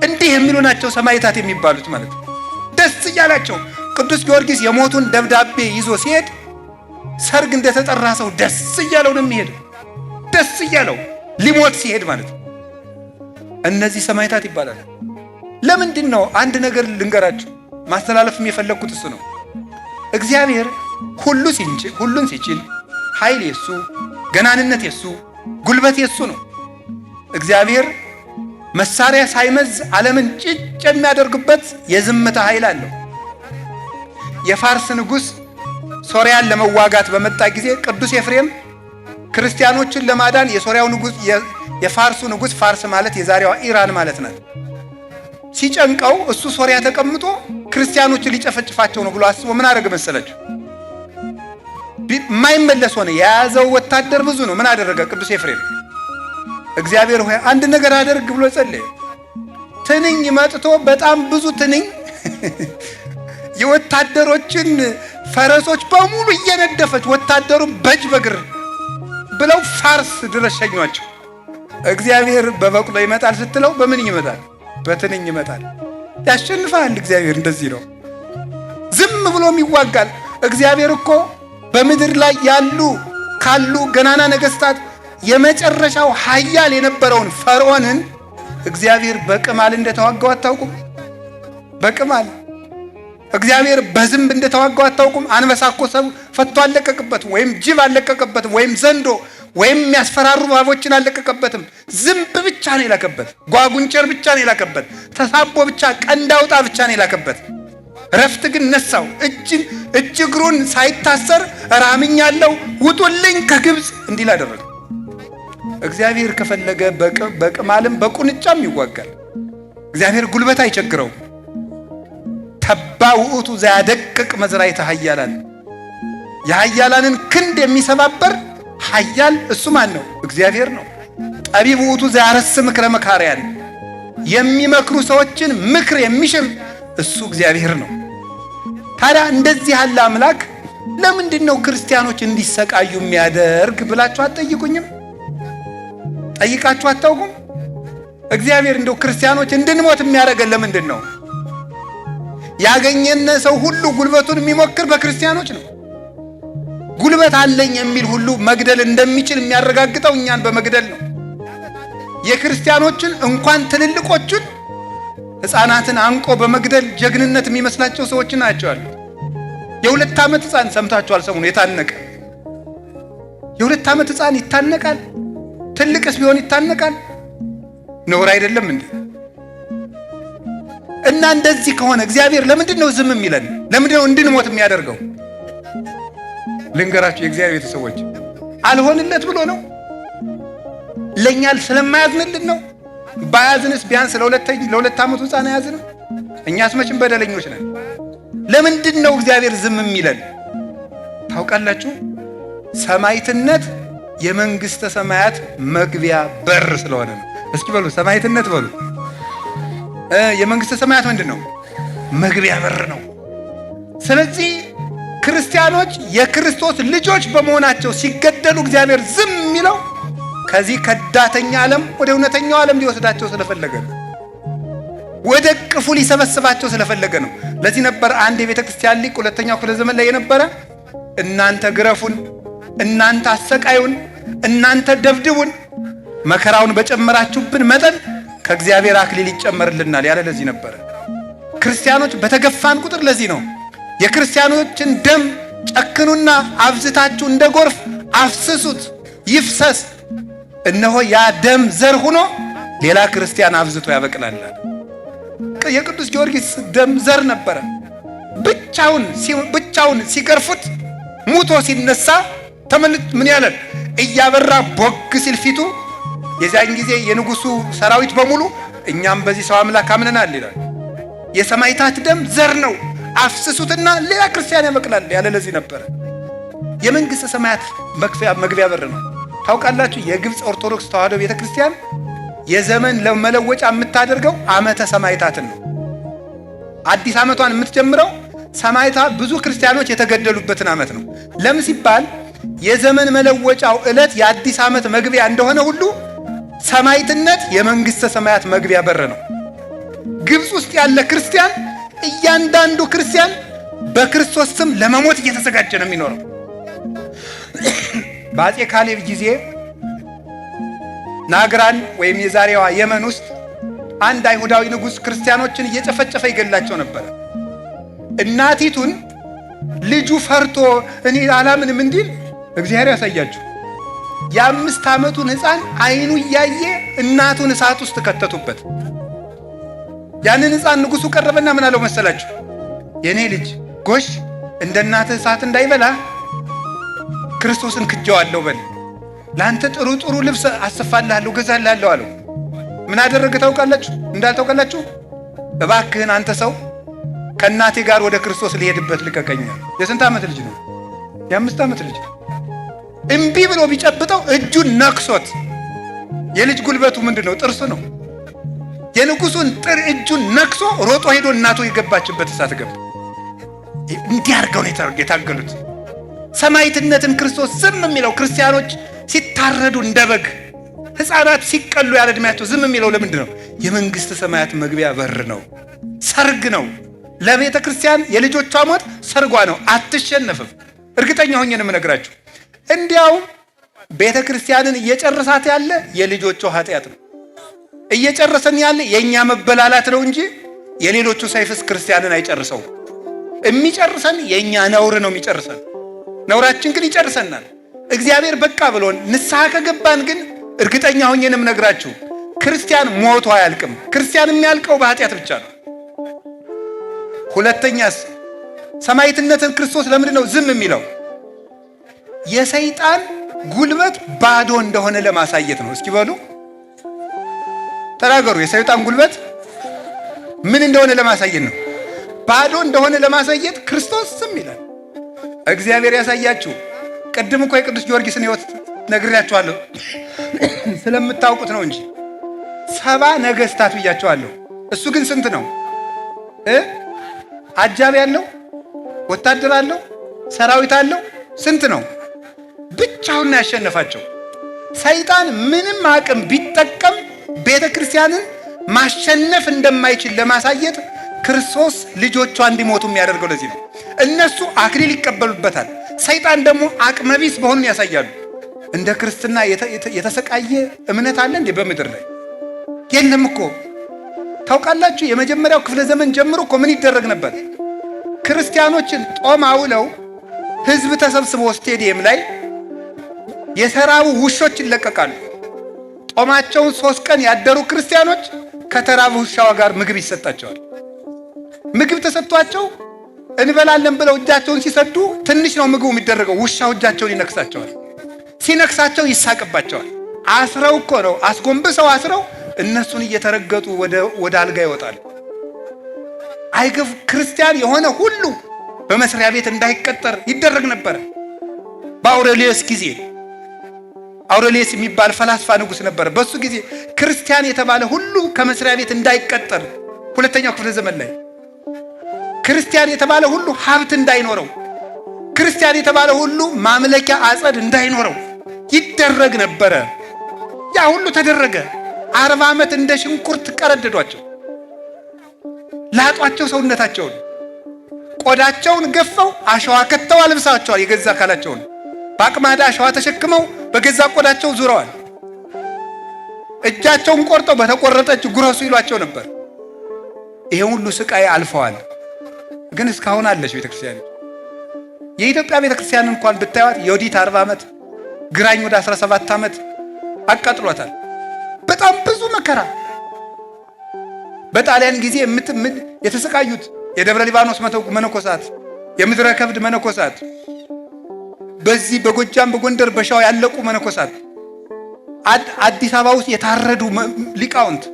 እንዲህ የሚሉ ናቸው ሰማዕታት የሚባሉት ማለት ነው። ደስ እያላቸው ቅዱስ ጊዮርጊስ የሞቱን ደብዳቤ ይዞ ሲሄድ ሰርግ እንደተጠራ ሰው ደስ እያለው ነው የሚሄድ። ደስ እያለው ሊሞት ሲሄድ ማለት ነው። እነዚህ ሰማዕታት ይባላሉ። ለምንድን ነው? አንድ ነገር ልንገራችሁ፣ ማስተላለፍም የፈለግኩት እሱ ነው። እግዚአብሔር ሁሉን ሲችል ኃይል የሱ፣ ገናንነት የሱ፣ ጉልበት የሱ ነው። እግዚአብሔር መሳሪያ ሳይመዝ ዓለምን ጭጭ የሚያደርግበት የዝምታ ኃይል አለው። የፋርስ ንጉሥ ሶርያን ለመዋጋት በመጣ ጊዜ ቅዱስ ኤፍሬም ክርስቲያኖችን ለማዳን የሶርያው ንጉሥ የፋርሱ ንጉሥ፣ ፋርስ ማለት የዛሬዋ ኢራን ማለት ናት፣ ሲጨንቀው እሱ ሶርያ ተቀምጦ ክርስቲያኖችን ሊጨፈጭፋቸው ነው ብሎ አስቦ ምን አደረገ መሰላችሁ? የማይመለስ ሆነ። የያዘው ወታደር ብዙ ነው። ምን አደረገ ቅዱስ ኤፍሬም? እግዚአብሔር ሆይ አንድ ነገር አደርግ ብሎ ጸለየ። ትንኝ መጥቶ በጣም ብዙ ትንኝ የወታደሮችን ፈረሶች በሙሉ እየነደፈች ወታደሩን በእጅ በግር ብለው ፋርስ ድረስ ሸኟቸው። እግዚአብሔር በበቅሎ ይመጣል ስትለው በምን ይመጣል? በትንኝ ይመጣል። ያሸንፋል። እግዚአብሔር እንደዚህ ነው። ዝም ብሎም ይዋጋል። እግዚአብሔር እኮ በምድር ላይ ካሉ ገናና ነገስታት የመጨረሻው ኃያል የነበረውን ፈርዖንን እግዚአብሔር በቅማል እንደተዋጋው አታውቁም? በቅማል እግዚአብሔር በዝንብ እንደተዋጋው አታውቁም? አንበሳ እኮ ሰው ፈቶ አለቀቀበትም፣ ወይም ጅብ አለቀቀበትም፣ ወይም ዘንዶ ወይም የሚያስፈራሩ እባቦችን አለቀቀበትም። ዝንብ ብቻ ነው የላከበት። ጓጉንቸር ብቻ ነው የላከበት። ተሳቦ ብቻ፣ ቀንድ አውጣ ብቻ ነው የላከበት። ረፍት ግን ነሳው። እጅ እግሩን ሳይታሰር ራምኛለሁ ውጡልኝ ከግብፅ እንዲል አደረገ። እግዚአብሔር ከፈለገ በቅማልም በቁንጫም ይዋጋል። እግዚአብሔር ጉልበት አይቸግረው። ተባ ውእቱ ዘያደቅቅ መዝራዕተ ኃያላን፣ የኃያላንን ክንድ የሚሰባበር ኃያል እሱ ማን ነው? እግዚአብሔር ነው። ጠቢብ ውእቱ ዘያረስ ምክረ መካርያን፣ የሚመክሩ ሰዎችን ምክር የሚሽር እሱ እግዚአብሔር ነው። ታዲያ እንደዚህ ያለ አምላክ ለምንድን ነው ክርስቲያኖች እንዲሰቃዩ የሚያደርግ ብላችሁ አትጠይቁኝም? ጠይቃችሁ አታውቁም? እግዚአብሔር እንደው ክርስቲያኖች እንድንሞት የሚያደርገን ለምንድን ነው? ያገኘነ ሰው ሁሉ ጉልበቱን የሚሞክር በክርስቲያኖች ነው። ጉልበት አለኝ የሚል ሁሉ መግደል እንደሚችል የሚያረጋግጠው እኛን በመግደል ነው። የክርስቲያኖችን እንኳን ትልልቆቹን ሕፃናትን አንቆ በመግደል ጀግንነት የሚመስላቸው ሰዎች ናቸው አሉ። የ2 ዓመት ሕፃን ሰምታችኋል? ሰሞኑን የታነቀ የ2 ዓመት ሕፃን ይታነቃል? ትልቅስ ቢሆን ይታነቃል? ነውር አይደለም እንዴ? እና እንደዚህ ከሆነ እግዚአብሔር ለምንድን ነው ዝም የሚለን? ለምንድን ነው እንድንሞት የሚያደርገው? ልንገራችሁ የእግዚአብሔር ቤተሰቦች፣ አልሆንለት ብሎ ነው? ለኛ ስለማያዝንልን ነው? ባያዝንስ ቢያንስ ለ2 ዓመቱ ሕፃን አያዝንም? እኛስ መቼም በደለኞች ነን። ለምንድን ነው እግዚአብሔር ዝም የሚለን? ታውቃላችሁ? ሰማዕትነት የመንግስተ ሰማያት መግቢያ በር ስለሆነ ነው። እስኪ በሉ ሰማዕትነት በሉ። የመንግስተ ሰማያት ምንድን ነው? መግቢያ በር ነው። ስለዚህ ክርስቲያኖች የክርስቶስ ልጆች በመሆናቸው ሲገደሉ እግዚአብሔር ዝም የሚለው ከዚህ ከዳተኛ ዓለም ወደ እውነተኛው ዓለም ሊወስዳቸው ስለፈለገ ነው። ወደ ቅፉ ሊሰበስባቸው ስለፈለገ ነው። ለዚህ ነበር አንድ የቤተ ክርስቲያን ሊቅ 2ኛው ክፍለ ዘመን ላይ የነበረ እናንተ ግረፉን፣ እናንተ አሰቃዩን፣ እናንተ ደብድቡን፣ መከራውን በጨመራችሁብን መጠን ከእግዚአብሔር አክሊል ይጨመርልናል ያለ ለዚህ ነበር። ክርስቲያኖች በተገፋን ቁጥር ለዚህ ነው የክርስቲያኖችን ደም ጨክኑና አብዝታችሁ እንደ ጎርፍ አፍስሱት ይፍሰስ፣ እነሆ ያ ደም ዘር ሆኖ ሌላ ክርስቲያን አብዝቶ ያበቅላል። የቅዱስ ጊዮርጊስ ደም ዘር ነበረ። ብቻውን ሲገርፉት ሙቶ ሲነሳ ምን ያለ እያበራ ቦግ ሲል ፊቱ፣ የዚያን ጊዜ የንጉሱ ሰራዊት በሙሉ እኛም በዚህ ሰው አምላክ አምነናል ይላል። የሰማዕታት ደም ዘር ነው፣ አፍስሱትና ሌላ ክርስቲያን ያበቅላል ያለ ለዚህ ነበረ። የመንግስተ ሰማያት መግቢያ በር ነው። ታውቃላችሁ? የግብፅ ኦርቶዶክስ ተዋሕዶ ቤተክርስቲያን የዘመን ለመለወጫ የምታደርገው ዓመተ ሰማዕታትን ነው። አዲስ ዓመቷን የምትጀምረው ሰማዕታት ብዙ ክርስቲያኖች የተገደሉበትን ዓመት ነው። ለምን ሲባል የዘመን መለወጫው ዕለት የአዲስ ዓመት መግቢያ እንደሆነ ሁሉ ሰማዕትነት የመንግስተ ሰማያት መግቢያ በር ነው። ግብፅ ውስጥ ያለ ክርስቲያን እያንዳንዱ ክርስቲያን በክርስቶስ ስም ለመሞት እየተዘጋጀ ነው የሚኖረው። በአፄ ካሌብ ጊዜ ናግራን ወይም የዛሬዋ የመን ውስጥ አንድ አይሁዳዊ ንጉሥ ክርስቲያኖችን እየጨፈጨፈ ይገላቸው ነበር። እናቲቱን ልጁ ፈርቶ እኔ አላምንም እንዲል እግዚአብሔር ያሳያችሁ። የ5 ዓመቱን ሕፃን አይኑ እያየ እናቱን እሳት ውስጥ ከተቱበት። ያንን ሕፃን ንጉሡ ቀረበና ምን አለው መሰላችሁ? የኔ ልጅ ጎሽ እንደ እናትህ እሳት እንዳይበላ ክርስቶስን ክጀዋለሁ በል፣ ለአንተ ጥሩ ልብስ አሰፋልሃለሁ ገዛልሃለሁ አለው። ምን አደረገ ታውቃላችሁ? እንዳልታውቃላችሁ እባክህን አንተ ሰው ከእናቴ ጋር ወደ ክርስቶስ ሊሄድበት ልቀቀኝ። የ5 ዓመት ልጅ ነው። የ5 ዓመት ልጅ እምቢ ብሎ ቢጨብጠው እጁን ነክሶት፣ የልጅ ጉልበቱ ምንድነው? ጥርሱ ነው። የንጉሱን እጁን ነክሶ ሮጦ ሄዶ እናቱ የገባችበት እሳት ገባ። እንዲህ አድርገው ነው የታገሉት። ሰማዕትነትን ክርስቶስ ዝም የሚለው ክርስቲያኖች ሲታረዱ እንደ በግ፣ ሕፃናት ሲቀሉ ያለ ዕድሜያቸው ዝም የሚለው ለምንድን ነው? የመንግስተ ሰማያት መግቢያ በር ነው። ሰርግ ነው። ለቤተ ክርስቲያን የልጆቿ ሞት ሰርጓ ነው። አትሸነፍም። እርግጠኛ ሆኜ ነው የምነግራችሁ። እንዲያውም ቤተ ክርስቲያንን እየጨረሳት ያለ የልጆቹ ኃጢአት ነው። እየጨረሰን ያለ የኛ መበላላት ነው እንጂ የሌሎቹ ሰይፍስ ክርስቲያንን አይጨርሰው። የሚጨርሰን የኛ ነውር ነው የሚጨርሰን። ነውራችን ግን ይጨርሰናል። እግዚአብሔር በቃ ብሎን ንስሐ ከገባን ግን እርግጠኛ ሆኜ ነው የምነግራችሁ ክርስቲያን ሞቶ አያልቅም። ክርስቲያን የሚያልቀው በኃጢአት ብቻ ነው። ሁለተኛስ ሰማዕትነትን ክርስቶስ ለምንድን ነው ዝም የሚለው? የሰይጣን ጉልበት ባዶ እንደሆነ ለማሳየት ነው። እስኪ በሉ ተናገሩ። የሰይጣን ጉልበት ምን እንደሆነ ለማሳየት ነው። ባዶ እንደሆነ ለማሳየት ክርስቶስ ዝም ይላል። እግዚአብሔር ያሳያችሁ። ቅድም እኮ የቅዱስ ጊዮርጊስን ሕይወት ነግሬያችኋለሁ ስለምታውቁት ነው እንጂ 70 ነገሥታት ብያችኋለሁ። እሱ ግን ስንት ነው? አጃቢ አለው፣ ወታደር አለው፣ ሰራዊት አለው። ስንት ነው? ብቻውን ያሸነፋቸው። ሰይጣን ምንም አቅም ቢጠቀም ቤተ ክርስቲያንን ማሸነፍ እንደማይችል ለማሳየት ክርስቶስ ልጆቿ እንዲሞቱ የሚያደርገው ለዚህ ነው። እነሱ አክሊል ይቀበሉበታል፣ ሰይጣን ደግሞ አቅመቢስ በሆኑን ያሳያሉ። እንደ ክርስትና የተሰቃየ እምነት አለ እንዴ በምድር ላይ? የለም እኮ። ታውቃላችሁ የመጀመሪያው ክፍለ ዘመን ጀምሮ እኮ ምን ይደረግ ነበር? ክርስቲያኖችን ጦም አውለው ህዝብ ተሰብስቦ ስቴዲየም ላይ የተራቡ ውሾች ይለቀቃሉ። ጦማቸውን 3 ቀን ያደሩ ክርስቲያኖች ከተራቡ ውሻዋ ጋር ምግብ ይሰጣቸዋል። ምግብ ተሰጥቷቸው እንበላለን ብለው እጃቸውን ሲሰዱ ትንሽ ነው ምግቡ የሚደረገው፣ ውሻው እጃቸውን ይነክሳቸዋል። ሲነክሳቸው ይሳቅባቸዋል። አስረው እኮ ነው አስጎንብሰው አስረው እነሱን እየተረገጡ ወደ አልጋ ይወጣሉ። አይገፍ ክርስቲያን የሆነ ሁሉ በመስሪያ ቤት እንዳይቀጠር ይደረግ ነበር። በአውሬሊዮስ ጊዜ አውሬሊዮስ የሚባል ፈላስፋ ንጉሥ ነበር። በሱ ጊዜ ክርስቲያን የተባለ ሁሉ ከመስሪያ ቤት እንዳይቀጠር፣ ሁለተኛው ክፍለ ዘመን ላይ ክርስቲያን የተባለ ሁሉ ሀብት እንዳይኖረው፣ ክርስቲያን የተባለ ሁሉ ማምለኪያ አጸድ እንዳይኖረው ይደረግ ነበረ። ያ ሁሉ ተደረገ። 40 ዓመት እንደ ሽንኩርት ቀረደዷቸው፣ ላጧቸው፣ ሰውነታቸውን ቆዳቸውን ገፈው አሸዋ ከተው አልብሳቸዋል። የገዛ አካላቸውን በአቅማዳ አሸዋ ተሸክመው በገዛ ቆዳቸው ዙረዋል። እጃቸውን ቆርጠው በተቆረጠች ጉረሱ ይሏቸው ነበር። ይሄ ሁሉ ስቃይ አልፈዋል። ግን እስካሁን አለች ቤተክርስቲያን። የኢትዮጵያ ቤተክርስቲያን እንኳን ብታዩት የወዲት 40 ዓመት ግራኝ ወደ 17 ዓመት አቃጥሏታል። በጣም ብዙ መከራ። በጣሊያን ጊዜ የተሰቃዩት የደብረ ሊባኖስ መነኮሳት፣ የምድረ ከብድ መነኮሳት፣ በዚህ በጎጃም በጎንደር በሻው ያለቁ መነኮሳት፣ አዲስ አበባ ውስጥ የታረዱ ሊቃውንት።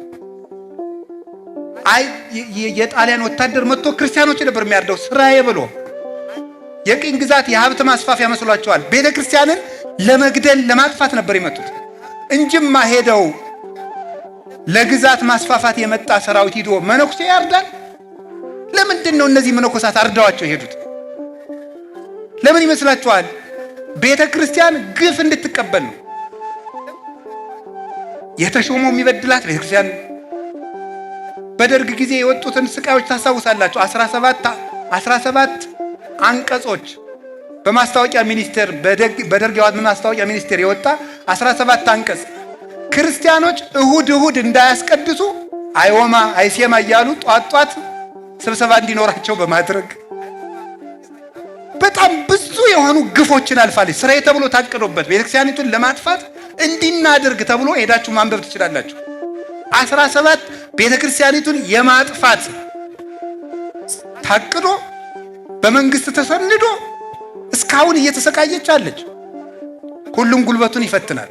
የጣሊያን ወታደር መጥቶ ክርስቲያኖች ነበር የሚያርደው ስራዬ ብሎ። የቅኝ ግዛት የሀብት ማስፋፊያ መስሏቸዋል። ቤተ ክርስቲያንን ለመግደል ለማጥፋት ነበር የመጡት እንጂማ ሄደው ለግዛት ማስፋፋት የመጣ ሰራዊት ሂዶ መነኩሴ ያርዳል? ለምንድን ነው እነዚህ መነኮሳት አርደዋቸው ሄዱት? ለምን ይመስላችኋል? ቤተ ክርስቲያን ግፍ እንድትቀበል ነው። የተሾመው የሚበድላት ቤተ ክርስቲያን። በደርግ ጊዜ የወጡትን ስቃዮች ታስታውሳላችሁ። 17 አንቀጾች በማስታወቂያ ሚኒስቴር በደርግ ማስታወቂያ ሚኒስቴር የወጣ 17 አንቀጽ ክርስቲያኖች እሁድ እንዳያስቀድሱ አይወማ አይሴማ እያሉ ጧት ስብሰባ እንዲኖራቸው በማድረግ በጣም ብዙ የሆኑ ግፎችን አልፋለች። ስራዬ ተብሎ ታቅዶበት ቤተክርስቲያኒቱን ለማጥፋት እንዲናደርግ ተብሎ ሄዳችሁ ማንበብ ትችላላችሁ። 17 ቤተክርስቲያኒቱን የማጥፋት ታቅዶ በመንግስት ተሰንዶ እስካሁን እየተሰቃየች አለች። ሁሉም ጉልበቱን ይፈትናል።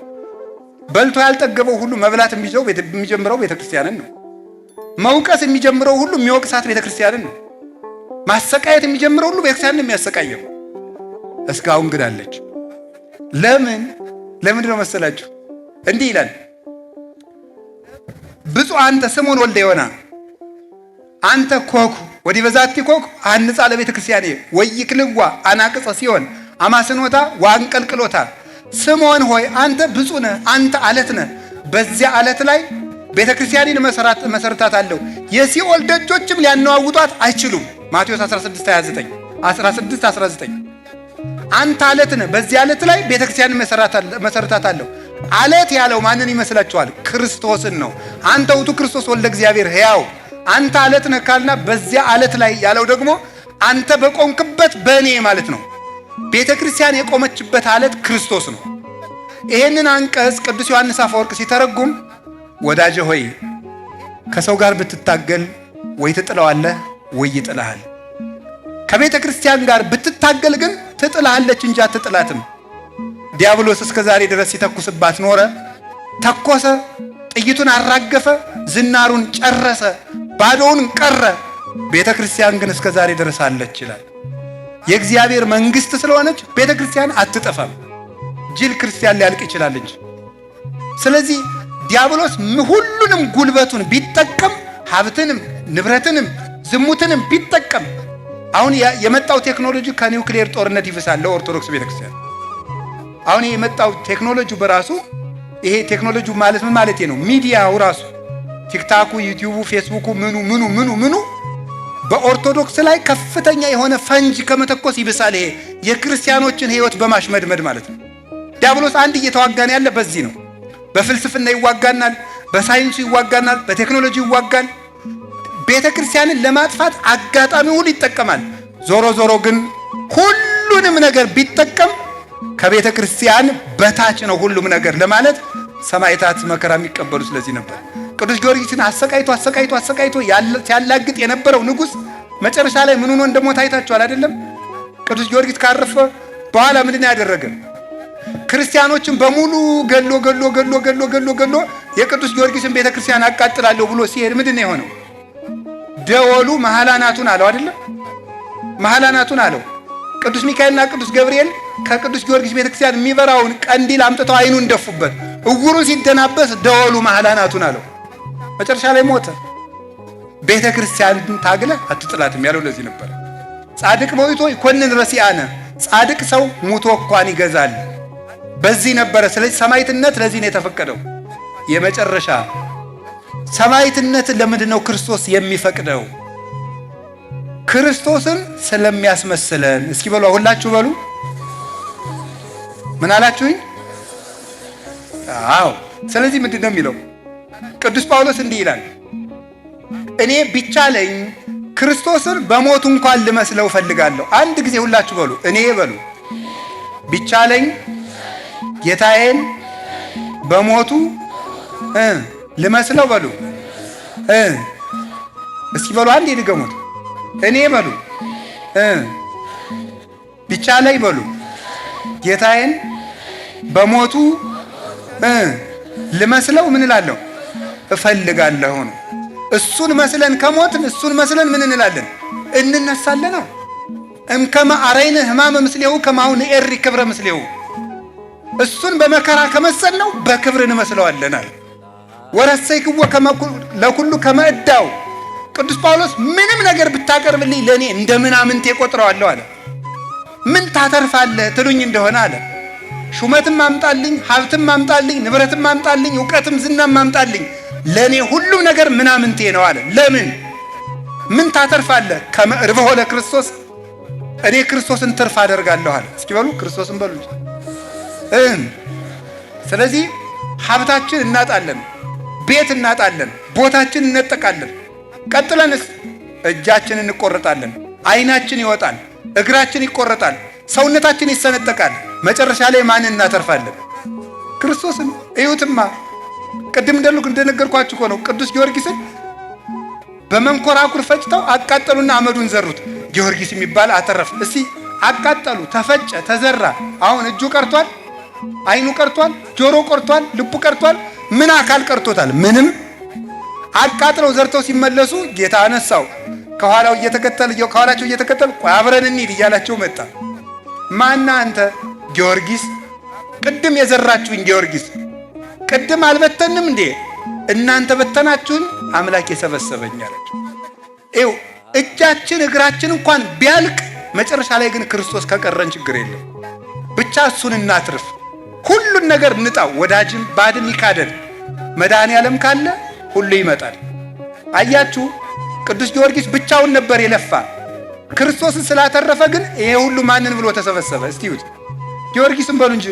በልቶ ያልጠገበው ሁሉ መብላት የሚጀምረው ቤተክርስቲያንን ነው። መውቀስ የሚጀምረው ሁሉ የሚወቅሳት ቤተክርስቲያንን ነው። ማሰቃየት የሚጀምረው ሁሉ ቤተክርስቲያንን የሚያሰቃየው። እስካሁን ግን አለች። ለምን ነው መሰላችሁ? እንዲህ ይላል ብፁዕ አንተ ስምዖን ወልደ ዮና አንተ ኮኩ ወዲህ በዛቲ ኮኩ አንጻ ለቤተ ክርስቲያኔ ወይክልዋ አናቅጸ ሲሆን አማስኖታ ዋንቀልቅሎታ። ስምዖን ሆይ አንተ ብፁዕ ነህ፣ አንተ አለት ነህ። በዚያ አለት ላይ ቤተ ክርስቲያኔን መሰረታት አለው፣ የሲኦል ደጆችም ሊያነዋውጧት አይችሉም። ማቴዎስ 16:29 16:19 አንተ አለት ነህ፣ በዚህ አለት ላይ ቤተክርስቲያን መሰረታታለሁ። አለት ያለው ማንን ይመስላችኋል? ክርስቶስን ነው። አንተ ውእቱ ክርስቶስ ወልደ እግዚአብሔር ሕያው። አንተ አለት ነህ ካልና በዚያ አለት ላይ ያለው ደግሞ አንተ በቆምክበት በእኔ ማለት ነው። ቤተክርስቲያን የቆመችበት አለት ክርስቶስ ነው። ይሄንን አንቀጽ ቅዱስ ዮሐንስ አፈወርቅ ሲተረጉም ወዳጄ ሆይ ከሰው ጋር ብትታገል ወይ ትጥለዋለህ ወይ ይጥልሃል። ከቤተ ክርስቲያን ጋር ብትታገል ግን ትጥልሃለች እንጂ አትጥላትም። ዲያብሎስ እስከ ዛሬ ድረስ ሲተኩስባት ኖረ። ተኮሰ፣ ጥይቱን አራገፈ፣ ዝናሩን ጨረሰ፣ ባዶውን ቀረ። ቤተ ክርስቲያን ግን እስከ ዛሬ ድረስ አለች ይላል። የእግዚአብሔር መንግስት ስለሆነች ቤተ ክርስቲያን አትጠፋም። ጅል ክርስቲያን ሊያልቅ ይችላል እንጂ። ስለዚህ ዲያብሎስ ሁሉንም ጉልበቱን ቢጠቀም ሀብትንም ንብረትንም ዝሙትንም ቢጠቀም አሁን የመጣው ቴክኖሎጂ ከኒውክሌር ጦርነት ይፍሳል ለኦርቶዶክስ ቤተክርስቲያን። አሁን የመጣው ቴክኖሎጂ በራሱ ይሄ ቴክኖሎጂ ማለት ምን ማለት ነው? ሚዲያው ራሱ ቲክታኩ፣ ዩቲዩቡ፣ ፌስቡኩ ምኑ በኦርቶዶክስ ላይ ከፍተኛ የሆነ ፈንጅ ከመተኮስ ይብሳል። ይሄ የክርስቲያኖችን ህይወት በማሽመድመድ ማለት ነው። ዲያብሎስ አንድ እየተዋጋን ያለ በዚህ ነው። በፍልስፍና ይዋጋናል፣ በሳይንሱ ይዋጋናል፣ በቴክኖሎጂ ይዋጋል። ቤተ ክርስቲያንን ለማጥፋት አጋጣሚ ሁሉ ይጠቀማል። ዞሮ ዞሮ ግን ሁሉንም ነገር ቢጠቀም ከቤተ ክርስቲያን በታች ነው ሁሉም ነገር ለማለት ሰማዕታት መከራ የሚቀበሉ ስለዚህ ነበር። ቅዱስ ጊዮርጊስን አሰቃይቶ ሲያላግጥ የነበረው ንጉሥ መጨረሻ ላይ ምን ሆኖ እንደሞተ አይታችኋል አይደለም? ቅዱስ ጊዮርጊስ ካረፈ በኋላ ምንድን ያደረገ? ክርስቲያኖችን በሙሉ ገሎ የቅዱስ ጊዮርጊስን ቤተ ክርስቲያን አቃጥላለሁ ብሎ ሲሄድ ምንድን ነው የሆነው? ደወሉ መሐላናቱን አለው አይደለም? መሐላናቱን አለው። ቅዱስ ሚካኤልና ቅዱስ ገብርኤል ከቅዱስ ጊዮርጊስ ቤተክርስቲያን የሚበራውን ቀንዲል አምጥተው አይኑን ደፉበት። እውሩን ሲደናበስ ደወሉ መሐላናቱን አለው። መጨረሻ ላይ ሞተ። ቤተክርስቲያንን ታግለህ አትጥላትም ያለው ለዚህ ነበር። ጻድቅ ሞይቶ ይኮንን ረሲአነ፣ ጻድቅ ሰው ሙቶ እንኳን ይገዛል። በዚህ ነበረ። ስለዚህ ሰማዕትነት ለዚህ ነው የተፈቀደው። የመጨረሻ ሰማዕትነት ለምንድን ነው ክርስቶስ የሚፈቅደው? ክርስቶስን ስለሚያስመስለን። እስኪ በሉ ሁላችሁ በሉ። ምን አላችሁኝ? አዎ። ስለዚህ ምንድን ነው የሚለው? ቅዱስ ጳውሎስ እንዲህ ይላል፣ እኔ ቢቻለኝ ክርስቶስን በሞቱ እንኳን ልመስለው ፈልጋለሁ። አንድ ጊዜ ሁላችሁ በሉ፣ እኔ በሉ። ቢቻለኝ ጌታዬን በሞቱ ልመስለው በሉ። እስኪ በሉ አንዴ ድገሙት። እኔ በሉ ቢቻለኝ በሉ ጌታዬን በሞቱ ልመስለው ምን እላለሁ? እፈልጋለሁ ነው። እሱን መስለን ከሞትን እሱን መስለን ምን እንላለን? እንነሳለን። እምከመ አረይነ ሕማመ ምስሌሁ ከማሁ ንኤሪ ክብረ ምስሌሁ። እሱን በመከራ ከመሰል ነው በክብር እንመስለዋለን አለ። ወረሰይክዎ ለኩሉ ከመ ዕዳው። ቅዱስ ጳውሎስ ምንም ነገር ብታቀርብልኝ ለእኔ እንደ ምናምንቴ እቆጥረዋለሁ አለ። ምን ታተርፋለህ ትሉኝ እንደሆነ አለ፣ ሹመትም አምጣልኝ፣ ሀብትም አምጣልኝ፣ ንብረትም አምጣልኝ፣ እውቀትም ዝናም አምጣልኝ፣ ለእኔ ሁሉም ነገር ምናምንቴ ነው አለ። ለምን? ምን ታተርፋለህ? ከመ እርብሖ ለክርስቶስ፣ እኔ ክርስቶስን ትርፍ አደርጋለሁ አለ። እስኪ በሉ ክርስቶስን በሉ። ስለዚህ ሀብታችን እናጣለን፣ ቤት እናጣለን፣ ቦታችን እነጠቃለን። ቀጥለንስ እጃችን እንቆረጣለን፣ አይናችን ይወጣል፣ እግራችን ይቆረጣል፣ ሰውነታችን ይሰነጠቃል። መጨረሻ ላይ ማን እናተርፋለን? ክርስቶስን። እዩትማ ቅድም እንደነገርኳችሁ እኮ ነው። ቅዱስ ጊዮርጊስን በመንኮራኩር ፈጭተው አቃጠሉና አመዱን ዘሩት። ጊዮርጊስ የሚባል አተረፍ። እስቲ አቃጠሉ፣ ተፈጨ፣ ተዘራ። አሁን እጁ ቀርቷል፣ አይኑ ቀርቷል፣ ጆሮ ቀርቷል፣ ልቡ ቀርቷል። ምን አካል ቀርቶታል? ምንም። አቃጥለው ዘርተው ሲመለሱ ጌታ አነሳው። ከኋላቸው እየተከተለ ቆይ አብረን እንሂድ እያላቸው መጣ። ማና አንተ? ጊዮርጊስ። ቅድም የዘራችሁኝ ጊዮርጊስ። ቅድም አልበተንም እንዴ? እናንተ በተናችሁኝ፣ አምላክ የሰበሰበኝ አላቸው። ይኸው እጃችን እግራችን እንኳን ቢያልቅ መጨረሻ ላይ ግን ክርስቶስ ከቀረን ችግር የለም። ብቻ እሱን እናትርፍ። ሁሉን ነገር እንጣው። ወዳጅም ባድም ይካደል። መድኃኔዓለም ካለ ሁሉ ይመጣል። አያችሁ፣ ቅዱስ ጊዮርጊስ ብቻውን ነበር የለፋ። ክርስቶስን ስላተረፈ ግን ይሄ ሁሉ ማንን ብሎ ተሰበሰበ? እስቲ ይሁት ጊዮርጊስን በሉ እንጂ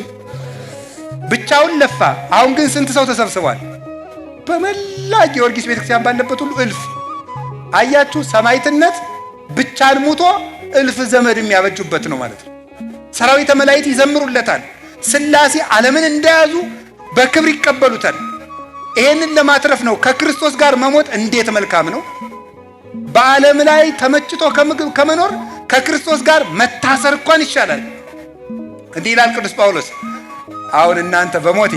ብቻውን ለፋ። አሁን ግን ስንት ሰው ተሰብስቧል? በመላ ጊዮርጊስ ቤተክርስቲያን ባለበት ሁሉ እልፍ። አያችሁ፣ ሰማዕትነት ብቻን ሙቶ እልፍ ዘመድ የሚያበጁበት ነው ማለት ነው። ሰራዊተ መላእክት ይዘምሩለታል። ሥላሴ ዓለምን እንደያዙ በክብር ይቀበሉታል። ይሄንን ለማትረፍ ነው። ከክርስቶስ ጋር መሞት እንዴት መልካም ነው! በዓለም ላይ ተመችቶ ከመኖር ከክርስቶስ ጋር መታሰር እንኳን ይሻላል። እንዲህ ይላል ቅዱስ ጳውሎስ፣ አሁን እናንተ በሞቴ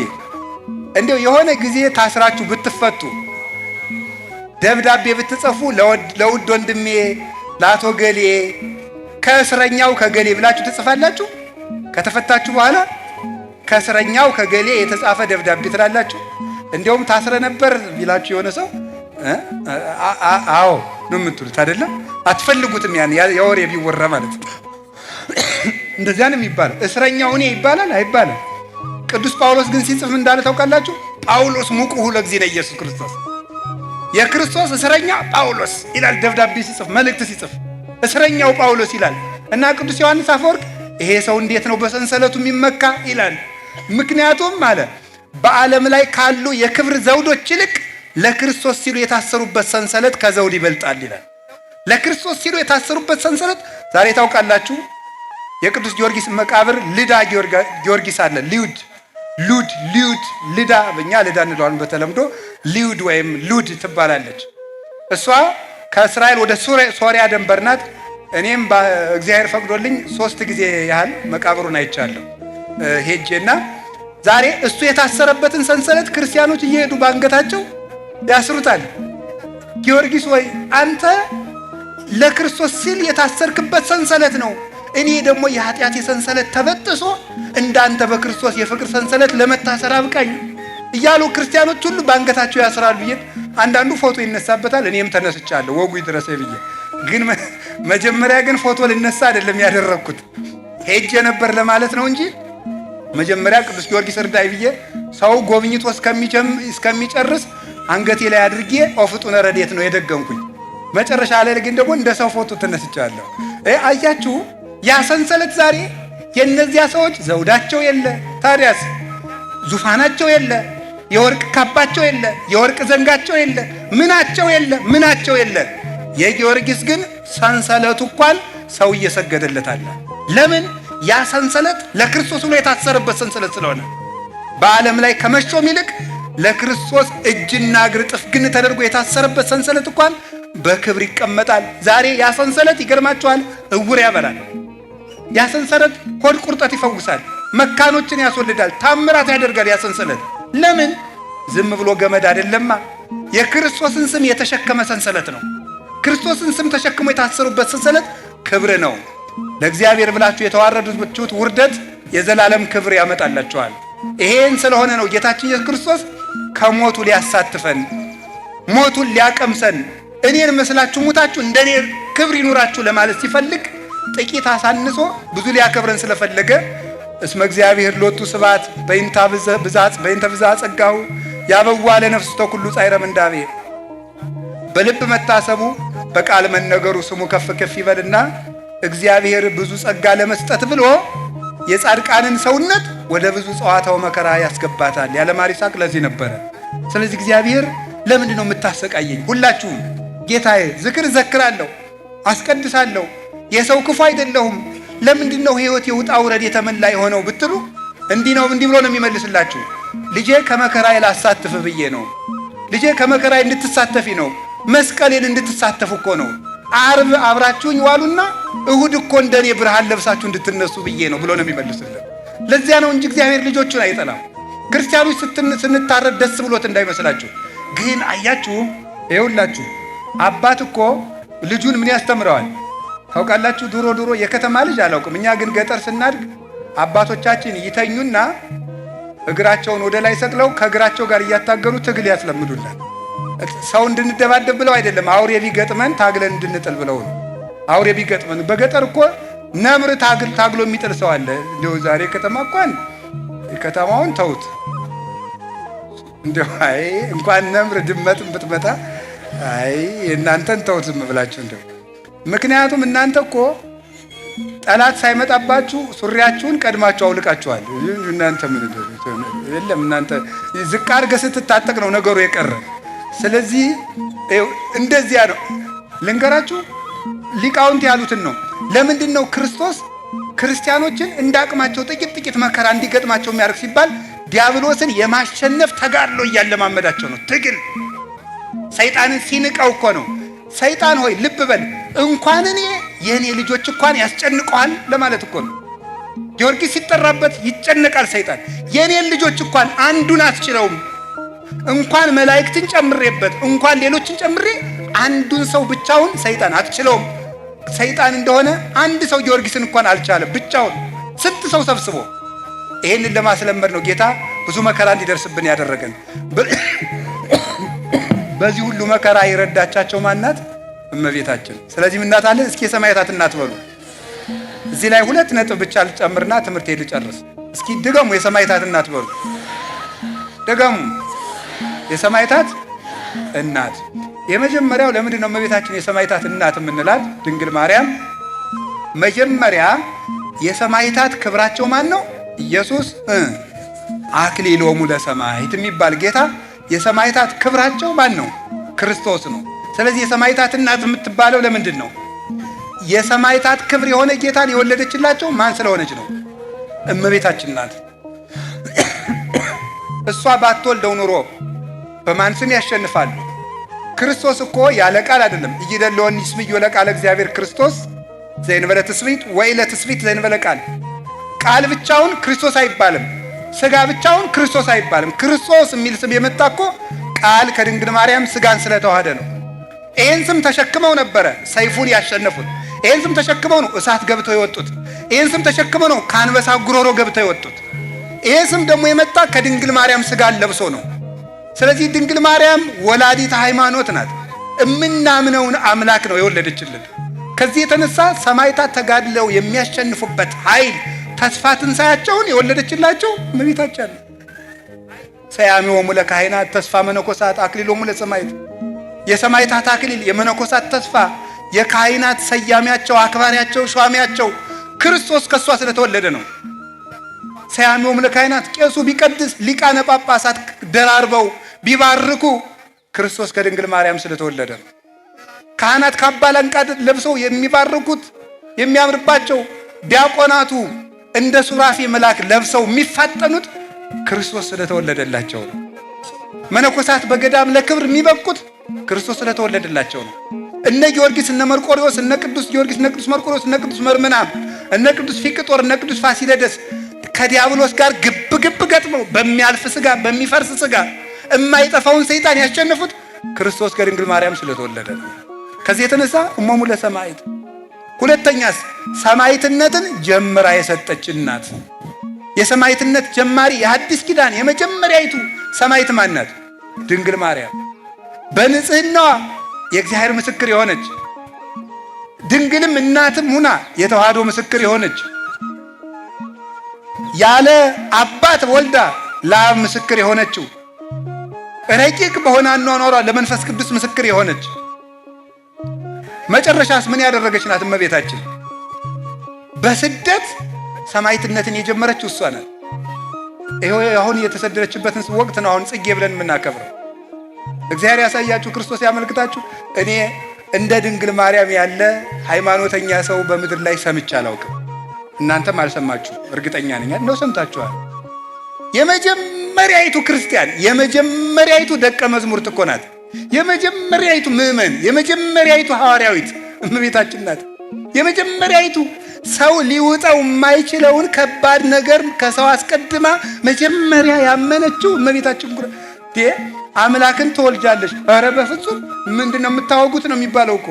እንዲው የሆነ ጊዜ ታስራችሁ ብትፈቱ ደብዳቤ ብትጽፉ ለውድ ወንድሜ ለአቶ ገሌ ከእስረኛው ከገሌ ብላችሁ ትጽፋላችሁ? ከተፈታችሁ በኋላ ከእስረኛው ከገሌ የተጻፈ ደብዳቤ ትላላችሁ? እንዲያውም ታስረ ነበር ቢላችሁ የሆነ ሰው አዎ ነው የምትሉት አይደለም? አትፈልጉትም። ያን የወሬ ቢወራ ማለት ነው። እንደዚያ ነው የሚባለው። እስረኛው እኔ ይባላል አይባልም። ቅዱስ ጳውሎስ ግን ሲጽፍ እንዳለ ታውቃላችሁ? ጳውሎስ ሙቁሁ ለእግዚእነ ኢየሱስ ክርስቶስ፣ የክርስቶስ እስረኛ ጳውሎስ ይላል። ደብዳቤ ሲጽፍ መልእክት ሲጽፍ እስረኛው ጳውሎስ ይላል። እና ቅዱስ ዮሐንስ አፈወርቅ ይሄ ሰው እንዴት ነው በሰንሰለቱ የሚመካ ይላል። ምክንያቱም አለ በዓለም ላይ ካሉ የክብር ዘውዶች ይልቅ ለክርስቶስ ሲሉ የታሰሩበት ሰንሰለት ከዘውድ ይበልጣል ይላል። ለክርስቶስ ሲሉ የታሰሩበት ሰንሰለት ዛሬ ታውቃላችሁ። የቅዱስ ጊዮርጊስ መቃብር ልዳ ጊዮርጊስ አለ። ሊዩድ ልዳ፣ በእኛ ልዳ እንለዋለን በተለምዶ ሊዩድ ወይም ሉድ ትባላለች። እሷ ከእስራኤል ወደ ሶሪያ ደንበር ናት። እኔም እግዚአብሔር ፈቅዶልኝ 3 ጊዜ ያህል መቃብሩን አይቻለሁ ሄጄና ዛሬ እሱ የታሰረበትን ሰንሰለት ክርስቲያኖች እየሄዱ ባንገታቸው ያስሩታል። ጊዮርጊስ ወይ አንተ ለክርስቶስ ሲል የታሰርክበት ሰንሰለት ነው፣ እኔ ደግሞ የኃጢአት ሰንሰለት ተበጥሶ እንዳንተ በክርስቶስ የፍቅር ሰንሰለት ለመታሰር አብቃኝ እያሉ ክርስቲያኖች ሁሉ ባንገታቸው ያስራሉ። አንዳንዱ ፎቶ ይነሳበታል። እኔም ተነስቻለሁ ወጉ ይድረሰ ብዬ። ግን መጀመሪያ ግን ፎቶ ልነሳ አይደለም ያደረኩት፣ ሄጄ ነበር ለማለት ነው እንጂ መጀመሪያ ቅዱስ ጊዮርጊስ እርዳይ ብዬ ሰው ጎብኝቶ እስከሚጨርስ አንገቴ ላይ አድርጌ ኦፍጡነ ረድኤት ነው የደገምኩኝ። መጨረሻ ላይ ግን ደግሞ እንደ ሰው ፎቶ ተነስቻለሁ። አያችሁ፣ ያ ሰንሰለት ዛሬ የእነዚያ ሰዎች ዘውዳቸው የለ፣ ታዲያስ ዙፋናቸው የለ፣ የወርቅ ካባቸው የለ፣ የወርቅ ዘንጋቸው የለ፣ ምናቸው የለ። የጊዮርጊስ ግን ሰንሰለቱ እንኳን ሰው እየሰገደለታል። ለምን? ያ ሰንሰለት ለክርስቶስ ብሎ የታሰረበት ሰንሰለት ስለሆነ በዓለም ላይ ከመሾም ይልቅ ለክርስቶስ እጅና እግር ጥፍግን ተደርጎ የታሰረበት ሰንሰለት እንኳን በክብር ይቀመጣል። ዛሬ ያ ሰንሰለት ይገርማችኋል፣ እውር ያበራል። ያ ሰንሰለት ሆድ ቁርጠት ይፈውሳል፣ መካኖችን ያስወልዳል፣ ታምራት ያደርጋል። ያ ሰንሰለት ለምን? ዝም ብሎ ገመድ አይደለማ፣ የክርስቶስን ስም የተሸከመ ሰንሰለት ነው። ክርስቶስን ስም ተሸክሞ የታሰሩበት ሰንሰለት ክብር ነው። ለእግዚአብሔር ብላችሁ የተዋረዱት ውርደት የዘላለም ክብር ያመጣላችኋል። ይሄን ስለሆነ ነው ጌታችን ኢየሱስ ክርስቶስ ከሞቱ ሊያሳትፈን፣ ሞቱን ሊያቀምሰን፣ እኔን መስላችሁ ሙታችሁ እንደኔ ክብር ይኑራችሁ ለማለት ሲፈልግ ጥቂት አሳንሶ ብዙ ሊያከብረን ስለፈለገ እስመ እግዚአብሔር ሎቱ ስብሐት በእንተ ብዛት ጸጋው ያበዋ ለነፍስቶ ኩሉ ጻይረ ምንዳቤ። በልብ መታሰቡ በቃል መነገሩ ስሙ ከፍ ከፍ ይበልና እግዚአብሔር ብዙ ጸጋ ለመስጠት ብሎ የጻድቃንን ሰውነት ወደ ብዙ ጸዋታው መከራ ያስገባታል። ያለማር ይስሐቅ ለዚህ ነበረ። ስለዚህ እግዚአብሔር ለምንድን ነው የምታሰቃየኝ? ሁላችሁም ጌታዬ ዝክር ዘክራለሁ፣ አስቀድሳለሁ፣ የሰው ክፉ አይደለሁም፣ ለምንድን ነው ሕይወት የውጣ ውረድ የተመላ የሆነው ብትሉ እንዲህ ብሎ ነው የሚመልስላችሁ። ልጄ ከመከራዬ ላሳትፍ ብዬ ነው። ልጄ ከመከራዬ እንድትሳተፊ ነው። መስቀሌን እንድትሳተፉ እኮ ነው። ዓርብ አብራችሁኝ ዋሉና እሁድ እኮ እንደኔ ብርሃን ለብሳችሁ እንድትነሱ ብዬ ነው ብሎ ነው የሚመልስልን። ለዚያ ነው እንጂ እግዚአብሔር ልጆቹን አይጠላም። ክርስቲያኖች ስንታረድ ደስ ብሎት እንዳይመስላችሁ። ግን አያችሁ፣ ይኸውላችሁ አባት እኮ ልጁን ምን ያስተምረዋል ታውቃላችሁ? ድሮ የከተማ ልጅ አላውቅም። እኛ ግን ገጠር ስናድግ አባቶቻችን ይተኙና እግራቸውን ወደ ላይ ሰቅለው ከእግራቸው ጋር እያታገሉ ትግል ያስለምዱናል። ሰው እንድንደባደብ ብለው አይደለም፣ አውሬ ቢገጥመን ታግለን እንድንጥል ብለው ነው። አውሬ ቢገጥመን በገጠር እኮ ነምር ታግሎ የሚጥል ሰው አለ። እንደው ዛሬ ከተማ ከተማውን ተውት። እንደው እንኳን ነምር ድመትን ብትመታ እናንተን ተውት ዝም ብላችሁ። እንደው ምክንያቱም እናንተ እኮ ጠላት ሳይመጣባችሁ ሱሪያችሁን ቀድማችሁ አውልቃችኋል። እናንተ ምን የለም እናንተ ዝቅ አድርገህ ስትታጠቅ ነው ነገሩ የቀረ። ስለዚህ እንደዚያ ነው። ልንገራችሁ ሊቃውንት ያሉትን ነው። ለምንድን ነው ክርስቶስ ክርስቲያኖችን እንዳቅማቸው ጥቂት መከራ እንዲገጥማቸው የሚያደርግ ሲባል ዲያብሎስን የማሸነፍ ተጋድሎ እያለማመዳቸው ነው። ትግል ሰይጣንን ሲንቀው እኮ ነው። ሰይጣን ሆይ ልብ በል እንኳን እኔ የኔ ልጆች እንኳን ያስጨንቀዋል ለማለት እኮ ነው። ጊዮርጊስ ሲጠራበት ይጨነቃል ሰይጣን። የኔን ልጆች እንኳን አንዱን አስችለውም፣ እንኳን መላእክትን ጨምሬበት እንኳን ሌሎችን ጨምሬ አንዱን ሰው ብቻውን ሰይጣን አትችለውም። ሰይጣን እንደሆነ አንድ ሰው ጊዮርጊስን እንኳን አልቻለም ብቻውን፣ ስንት ሰው ሰብስቦ። ይሄንን ለማስለመድ ነው ጌታ ብዙ መከራ እንዲደርስብን ያደረገን። በዚህ ሁሉ መከራ የረዳቻቸው ማናት? እመቤታችን። ስለዚህ እናት አለ። እስኪ የሰማዕታት እናት በሉ። እዚህ ላይ 2 ነጥብ ብቻ ልጨምርና ትምህርቴ ልጨርስ። እስኪ ድገሙ፣ የሰማዕታት እናት በሉ። ድገሙ፣ የሰማዕታት እናት። የመጀመሪያው ለምንድን ነው እመቤታችን የሰማዕታት እናት የምንላት? ድንግል ማርያም መጀመሪያ የሰማዕታት ክብራቸው ማን ነው? ኢየሱስ አክሊሎሙ ለሰማዕት የሚባል ጌታ የሰማዕታት ክብራቸው ማን ነው? ክርስቶስ ነው። ስለዚህ የሰማዕታት እናት የምትባለው ለምንድን ነው? የሰማዕታት ክብር የሆነ ጌታን የወለደችላቸው ማን ስለሆነች ነው? እመቤታችን ናት። እሷ ባትወልደው ኑሮ በማን ስም ያሸንፋሉ? ክርስቶስ እኮ ያለ ቃል አይደለም። እይደለወኒ እስምዮ ለቃለ እግዚአብሔር ክርስቶስ ዘእንበለ ትስብእት ወኢለ ትስብእት ዘእንበለ ቃል። ቃል ብቻውን ክርስቶስ አይባልም። ስጋ ብቻውን ክርስቶስ አይባልም። ክርስቶስ የሚል ስም የመጣ እኮ ቃል ከድንግል ማርያም ስጋን ስለተዋሃደ ነው። ይህን ስም ተሸክመው ነበረ ሰይፉን ያሸነፉት። ይህን ስም ተሸክመው ነው እሳት ገብተው የወጡት። ይህን ስም ተሸክመው ነው ከአንበሳ ጉሮሮ ገብተው የወጡት። ይህ ስም ደግሞ የመጣ ከድንግል ማርያም ስጋን ለብሶ ነው። ስለዚህ ድንግል ማርያም ወላዲት ሃይማኖት ናት። እምናምነውን አምላክ ነው የወለደችልን። ከዚህ የተነሳ ሰማዕታት ተጋድለው የሚያሸንፉበት ኃይል ተስፋ ትንሣኤያቸውን የወለደችላቸው እመቤታችን። ሰያሚሆሙ ለካህናት ተስፋ መነኮሳት አክሊሎሙ ለሰማዕት። የሰማዕታት አክሊል የመነኮሳት ተስፋ፣ የካህናት ሰያሚያቸው፣ አክባሪያቸው፣ ሿሚያቸው ክርስቶስ ከሷ ስለተወለደ ነው። ሰያሚሆሙ ለካህናት ቄሱ ቢቀድስ ሊቃነ ጳጳሳት ደራርበው ቢባርኩ ክርስቶስ ከድንግል ማርያም ስለተወለደ ነው። ካህናት ካባ ላንቃ ለብሰው የሚባርኩት የሚያምርባቸው፣ ዲያቆናቱ እንደ ሱራፌ መልአክ ለብሰው የሚፋጠኑት ክርስቶስ ስለተወለደላቸው ነው። መነኮሳት በገዳም ለክብር የሚበቁት ክርስቶስ ስለተወለደላቸው ነው። እነ ጊዮርጊስ፣ እነ መርቆሪዎስ፣ እነ ቅዱስ ጊዮርጊስ፣ እነ ቅዱስ መርቆሪዎስ፣ እነ ቅዱስ መርምናም፣ እነ ቅዱስ ፊቅጦር፣ እነ ቅዱስ ፋሲለደስ ከዲያብሎስ ጋር ግብ ገጥመው በሚያልፍ ስጋ በሚፈርስ ስጋ የማይጠፋውን ሰይጣን ያሸነፉት ክርስቶስ ከድንግል ማርያም ስለተወለደ ነው። ከዚህ የተነሳ እሞሙ ለሰማዕት። ሁለተኛስ ሰማዕትነትን ጀምራ የሰጠች እናት። የሰማዕትነት ጀማሪ የሐዲስ ኪዳን የመጀመሪያይቱ ሰማዕት ማናት? ድንግል ማርያም። በንጽህናዋ የእግዚአብሔር ምስክር የሆነች ድንግልም እናትም ሁና የተዋህዶ ምስክር የሆነች ያለ አባት ወልዳ ለአብ ምስክር የሆነችው ረቂቅ በሆነ አኗኗሯ ለመንፈስ ቅዱስ ምስክር የሆነች መጨረሻስ ምን ያደረገች ናት? እመቤታችን በስደት ሰማዕትነትን የጀመረችው እሷ ናት። ይሄው አሁን የተሰደደችበትን ወቅት ነው አሁን ጽጌ ብለን የምናከብረው። እግዚአብሔር ያሳያችሁ፣ ክርስቶስ ያመልክታችሁ። እኔ እንደ ድንግል ማርያም ያለ ሃይማኖተኛ ሰው በምድር ላይ ሰምቼ አላውቅም። እናንተም አልሰማችሁ እርግጠኛ ነኝ። ነው ሰምታችኋል። የመጀመሪያይቱ ክርስቲያን የመጀመሪያይቱ ደቀ መዝሙርት እኮ ናት። የመጀመሪያይቱ ምእመን የመጀመሪያይቱ ሐዋርያዊት እመቤታችን ናት። የመጀመሪያይቱ ሰው ሊውጠው የማይችለውን ከባድ ነገር ከሰው አስቀድማ መጀመሪያ ያመነችው እመቤታችን አምላክን ትወልጃለሽ። ኧረ በፍጹም ምንድነው የምታወጉት ነው የሚባለው እኮ።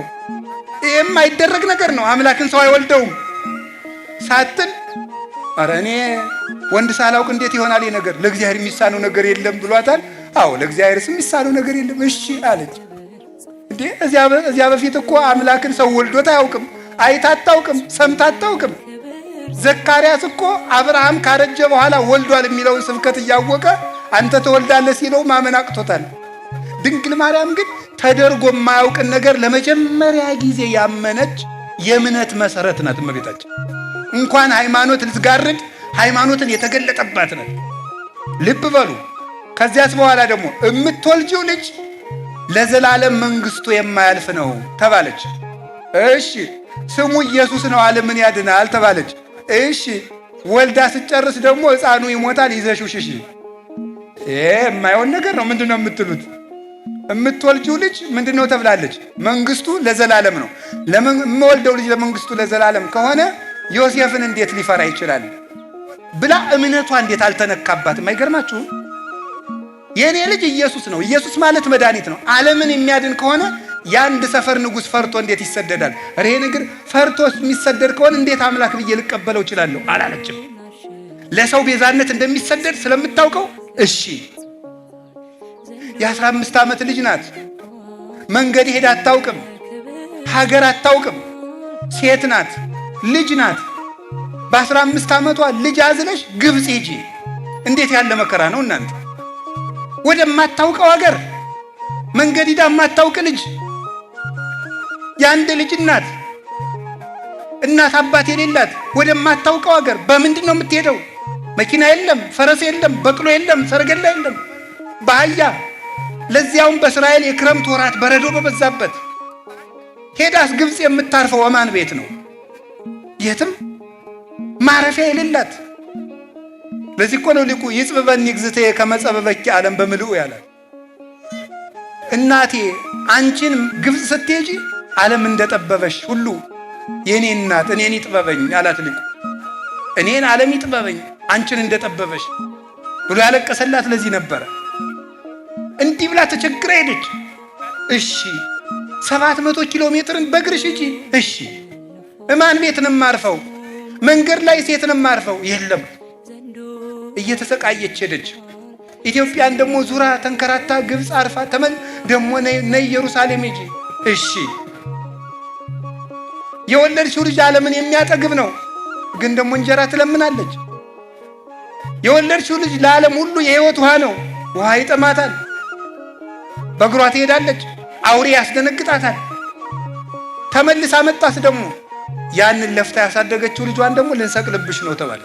ይሄም አይደረግ ነገር ነው። አምላክን ሰው አይወልደውም ሳትል ኧረ እኔ ወንድ ሳላውቅ እንዴት ይሆናል ይሄ ነገር? ለእግዚአብሔር የሚሳነው ነገር የለም ብሏታል። አዎ ለእግዚአብሔርስ የሚሳነው ነገር የለም። እሺ አለች። እንዴ እዚያ በፊት እኮ አምላክን ሰው ወልዶት አያውቅም፣ አይታ አታውቅም፣ ሰምታ አታውቅም። ዘካርያስ እኮ አብርሃም ካረጀ በኋላ ወልዷል የሚለውን ስብከት እያወቀ አንተ ተወልዳለህ ሲለው ማመን አቅቶታል። ድንግል ማርያም ግን ተደርጎ የማያውቅን ነገር ለመጀመሪያ ጊዜ ያመነች የእምነት መሰረት ናት እመቤታችን። እንኳን ሃይማኖት ልትጋርድ ሃይማኖትን የተገለጠባት ናት። ልብ በሉ። ከዚያስ በኋላ ደግሞ የምትወልጂው ልጅ ለዘላለም መንግስቱ የማያልፍ ነው ተባለች። እሺ ስሙ ኢየሱስ ነው ዓለምን ያድናል ተባለች። እሺ ወልዳ ስጨርስ ደግሞ ሕፃኑ ይሞታል ይዘሽው ሽሽ። የማይሆን ነገር ነው። ምንድነው የምትሉት? የምትወልጂው ልጅ ምንድነው ተብላለች? መንግስቱ ለዘላለም ነው። የምወልደው ልጅ ለመንግስቱ ለዘላለም ከሆነ ዮሴፍን እንዴት ሊፈራ ይችላል ብላ እምነቷ እንዴት አልተነካባትም? አይገርማችሁም? የኔ ልጅ ኢየሱስ ነው። ኢየሱስ ማለት መድኃኒት ነው። ዓለምን የሚያድን ከሆነ የአንድ ሰፈር ንጉሥ ፈርቶ እንዴት ይሰደዳል? ይሄ ነገር ፈርቶ የሚሰደድ ከሆነ እንዴት አምላክ ብዬ ልቀበለው እችላለሁ አላለችም። ለሰው ቤዛነት እንደሚሰደድ ስለምታውቀው እሺ። የ15 ዓመት ልጅ ናት። መንገድ ሄዳ አታውቅም። ሀገር አታውቅም። ሴት ናት። ልጅ ናት። በ15 ዓመቷ ልጅ አዝለሽ ግብፅ ሂጂ። እንዴት ያለ መከራ ነው እናንተ! ወደማታውቀው ሀገር መንገድ ሄዳ የማታውቅ ልጅ፣ የአንድ ልጅ እናት አባት የሌላት ወደማታውቀው ሀገር በምንድን ነው የምትሄደው? መኪና የለም፣ ፈረስ የለም፣ በቅሎ የለም፣ ሰረገላ የለም፣ በአህያ ለዚያውም በእስራኤል የክረምት ወራት በረዶ በበዛበት ሄዳስ ግብፅ የምታርፈው ወማን ቤት ነው? የትም ማረፊያ የሌላት። ለዚህ እኮ ነው ሊቁ ይጽብበኒ እግዝእትየ ከመ ጸበበኪ ዓለም በምልኡ ያላት። እናቴ አንቺን ግብፅ ስትሄጂ ዓለም እንደጠበበሽ ሁሉ የኔ እናት እኔን ይጥበበኝ አላት ሊቁ። እኔን ዓለም ይጥበበኝ አንቺን እንደጠበበሽ ብሎ ያለቀሰላት ለዚህ ነበረ። እንዲህ ብላ ተቸግራ ሄደች። እሺ 700 ኪሎ ሜትርን በእግርሽ ሂጂ። እሺ እማን ቤት ነው የማርፈው? መንገድ ላይ ሴት ነው የማርፈው? የለም። እየተሰቃየች ሄደች። ኢትዮጵያን ደግሞ ዙራ ተንከራታ ግብፅ አርፋ ደግሞ ነይ ኢየሩሳሌም ሂጂ። እሺ የወለድሽው ልጅ ዓለምን የሚያጠግብ ነው፣ ግን ደግሞ እንጀራ ትለምናለች። የወለድሽው ልጅ ለዓለም ሁሉ የሕይወት ውሃ ነው፣ ውሃ ይጠማታል። በእግሯ ትሄዳለች፣ አውሬ ያስደነግጣታል። ተመልሳ መጣስ ደግሞ ያንን ለፍታ ያሳደገችው ልጇን ደግሞ ልንሰቅልብሽ ነው ተባለ።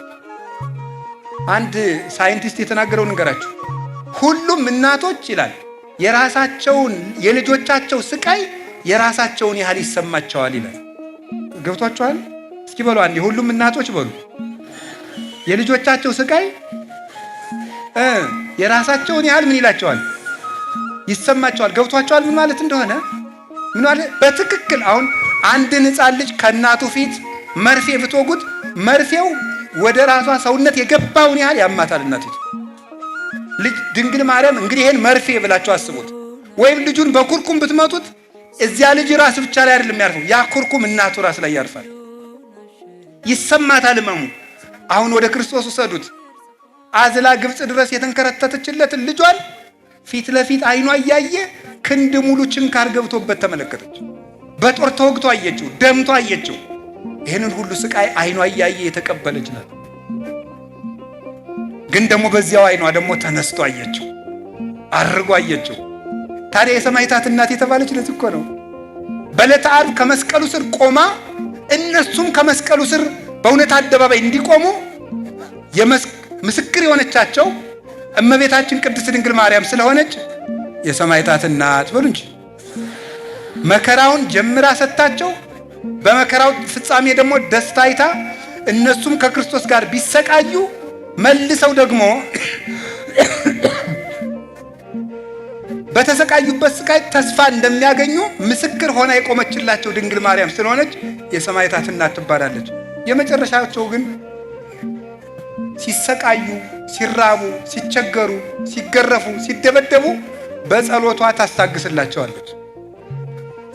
አንድ ሳይንቲስት የተናገረው ንገራችሁ። ሁሉም እናቶች ይላል የራሳቸውን የልጆቻቸው ስቃይ የራሳቸውን ያህል ይሰማቸዋል ይላል። ገብቷችኋል? እስኪ በሉ አንዴ ሁሉም እናቶች በሉ። የልጆቻቸው ስቃይ የራሳቸውን ያህል ምን ይላቸዋል? ይሰማቸዋል። ገብቷችኋል ምን ማለት እንደሆነ? ምን ማለት በትክክል አሁን አንድን ሕፃን ልጅ ከእናቱ ፊት መርፌ ብትወጉት መርፌው ወደ ራሷ ሰውነት የገባውን ያህል ያማታል እናት ልጅ። ድንግል ማርያም እንግዲህ ይሄን መርፌ ብላችሁ አስቡት። ወይም ልጁን በኩርኩም ብትመቱት እዚያ ልጅ ራስ ብቻ ላይ አይደለም ያርፈው፣ ያ ኩርኩም እናቱ ራስ ላይ ያርፋል። ይሰማታል ህመሙ። አሁን ወደ ክርስቶስ ውሰዱት። አዝላ ግብፅ ድረስ የተንከረተተችለትን ልጇን ፊት ለፊት አይኗ እያየ ክንድ ሙሉ ችንካር ገብቶበት ተመለከተች። በጦር ተወግቶ አየችው፣ ደምቶ አየችው። ይህንን ሁሉ ስቃይ አይኗ እያየ የተቀበለች ናት። ግን ደግሞ በዚያው አይኗ ደግሞ ተነስቶ አየችው፣ አርጎ አየችው። ታዲያ የሰማዕታት እናት የተባለች ለዚህ እኮ ነው። በዕለተ ዓርብ ከመስቀሉ ስር ቆማ እነሱም ከመስቀሉ ስር በእውነት አደባባይ እንዲቆሙ ምስክር የሆነቻቸው እመቤታችን ቅድስት ድንግል ማርያም ስለሆነች የሰማዕታት እናት በሉ እንጂ። መከራውን ጀምራ ሰጥታቸው በመከራው ፍጻሜ ደግሞ ደስታ አይታ እነሱም ከክርስቶስ ጋር ቢሰቃዩ መልሰው ደግሞ በተሰቃዩበት ስቃይ ተስፋ እንደሚያገኙ ምስክር ሆና የቆመችላቸው ድንግል ማርያም ስለሆነች የሰማዕታት እናት ትባላለች። የመጨረሻቸው ግን ሲሰቃዩ፣ ሲራቡ፣ ሲቸገሩ፣ ሲገረፉ፣ ሲደበደቡ በጸሎቷ ታስታግስላቸዋለች።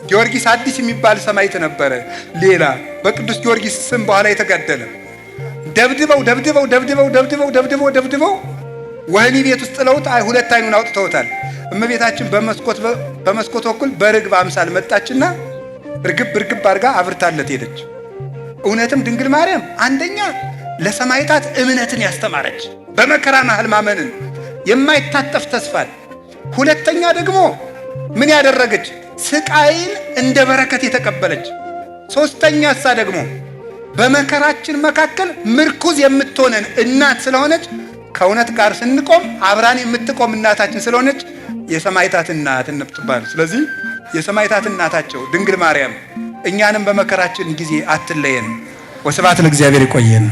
ጊዮርጊስ አዲስ የሚባል ሰማዕት ነበረ። ሌላ በቅዱስ ጊዮርጊስ ስም በኋላ የተጋደለ ደብድበው ወህኒ ቤት ውስጥ ጥለውት ሁለት አይኑን አውጥተውታል። እመቤታችን በመስኮት በኩል በርግብ አምሳል መጣችና እርግብ አድርጋ አብርታለት ሄደች። እውነትም ድንግል ማርያም አንደኛ ለሰማዕታት እምነትን ያስተማረች፣ በመከራ መሃል ማመንን፣ የማይታጠፍ ተስፋን፣ ሁለተኛ ደግሞ ምን ያደረገች? ስቃይን እንደ በረከት የተቀበለች። ሶስተኛ እሳ ደግሞ በመከራችን መካከል ምርኩዝ የምትሆነን እናት ስለሆነች ከእውነት ጋር ስንቆም አብራን የምትቆም እናታችን ስለሆነች የሰማዕታት እናት እንብትባል። ስለዚህ የሰማዕታት እናታቸው ድንግል ማርያም እኛንም በመከራችን ጊዜ አትለየን። ወስብሐት ለእግዚአብሔር። ይቆየን።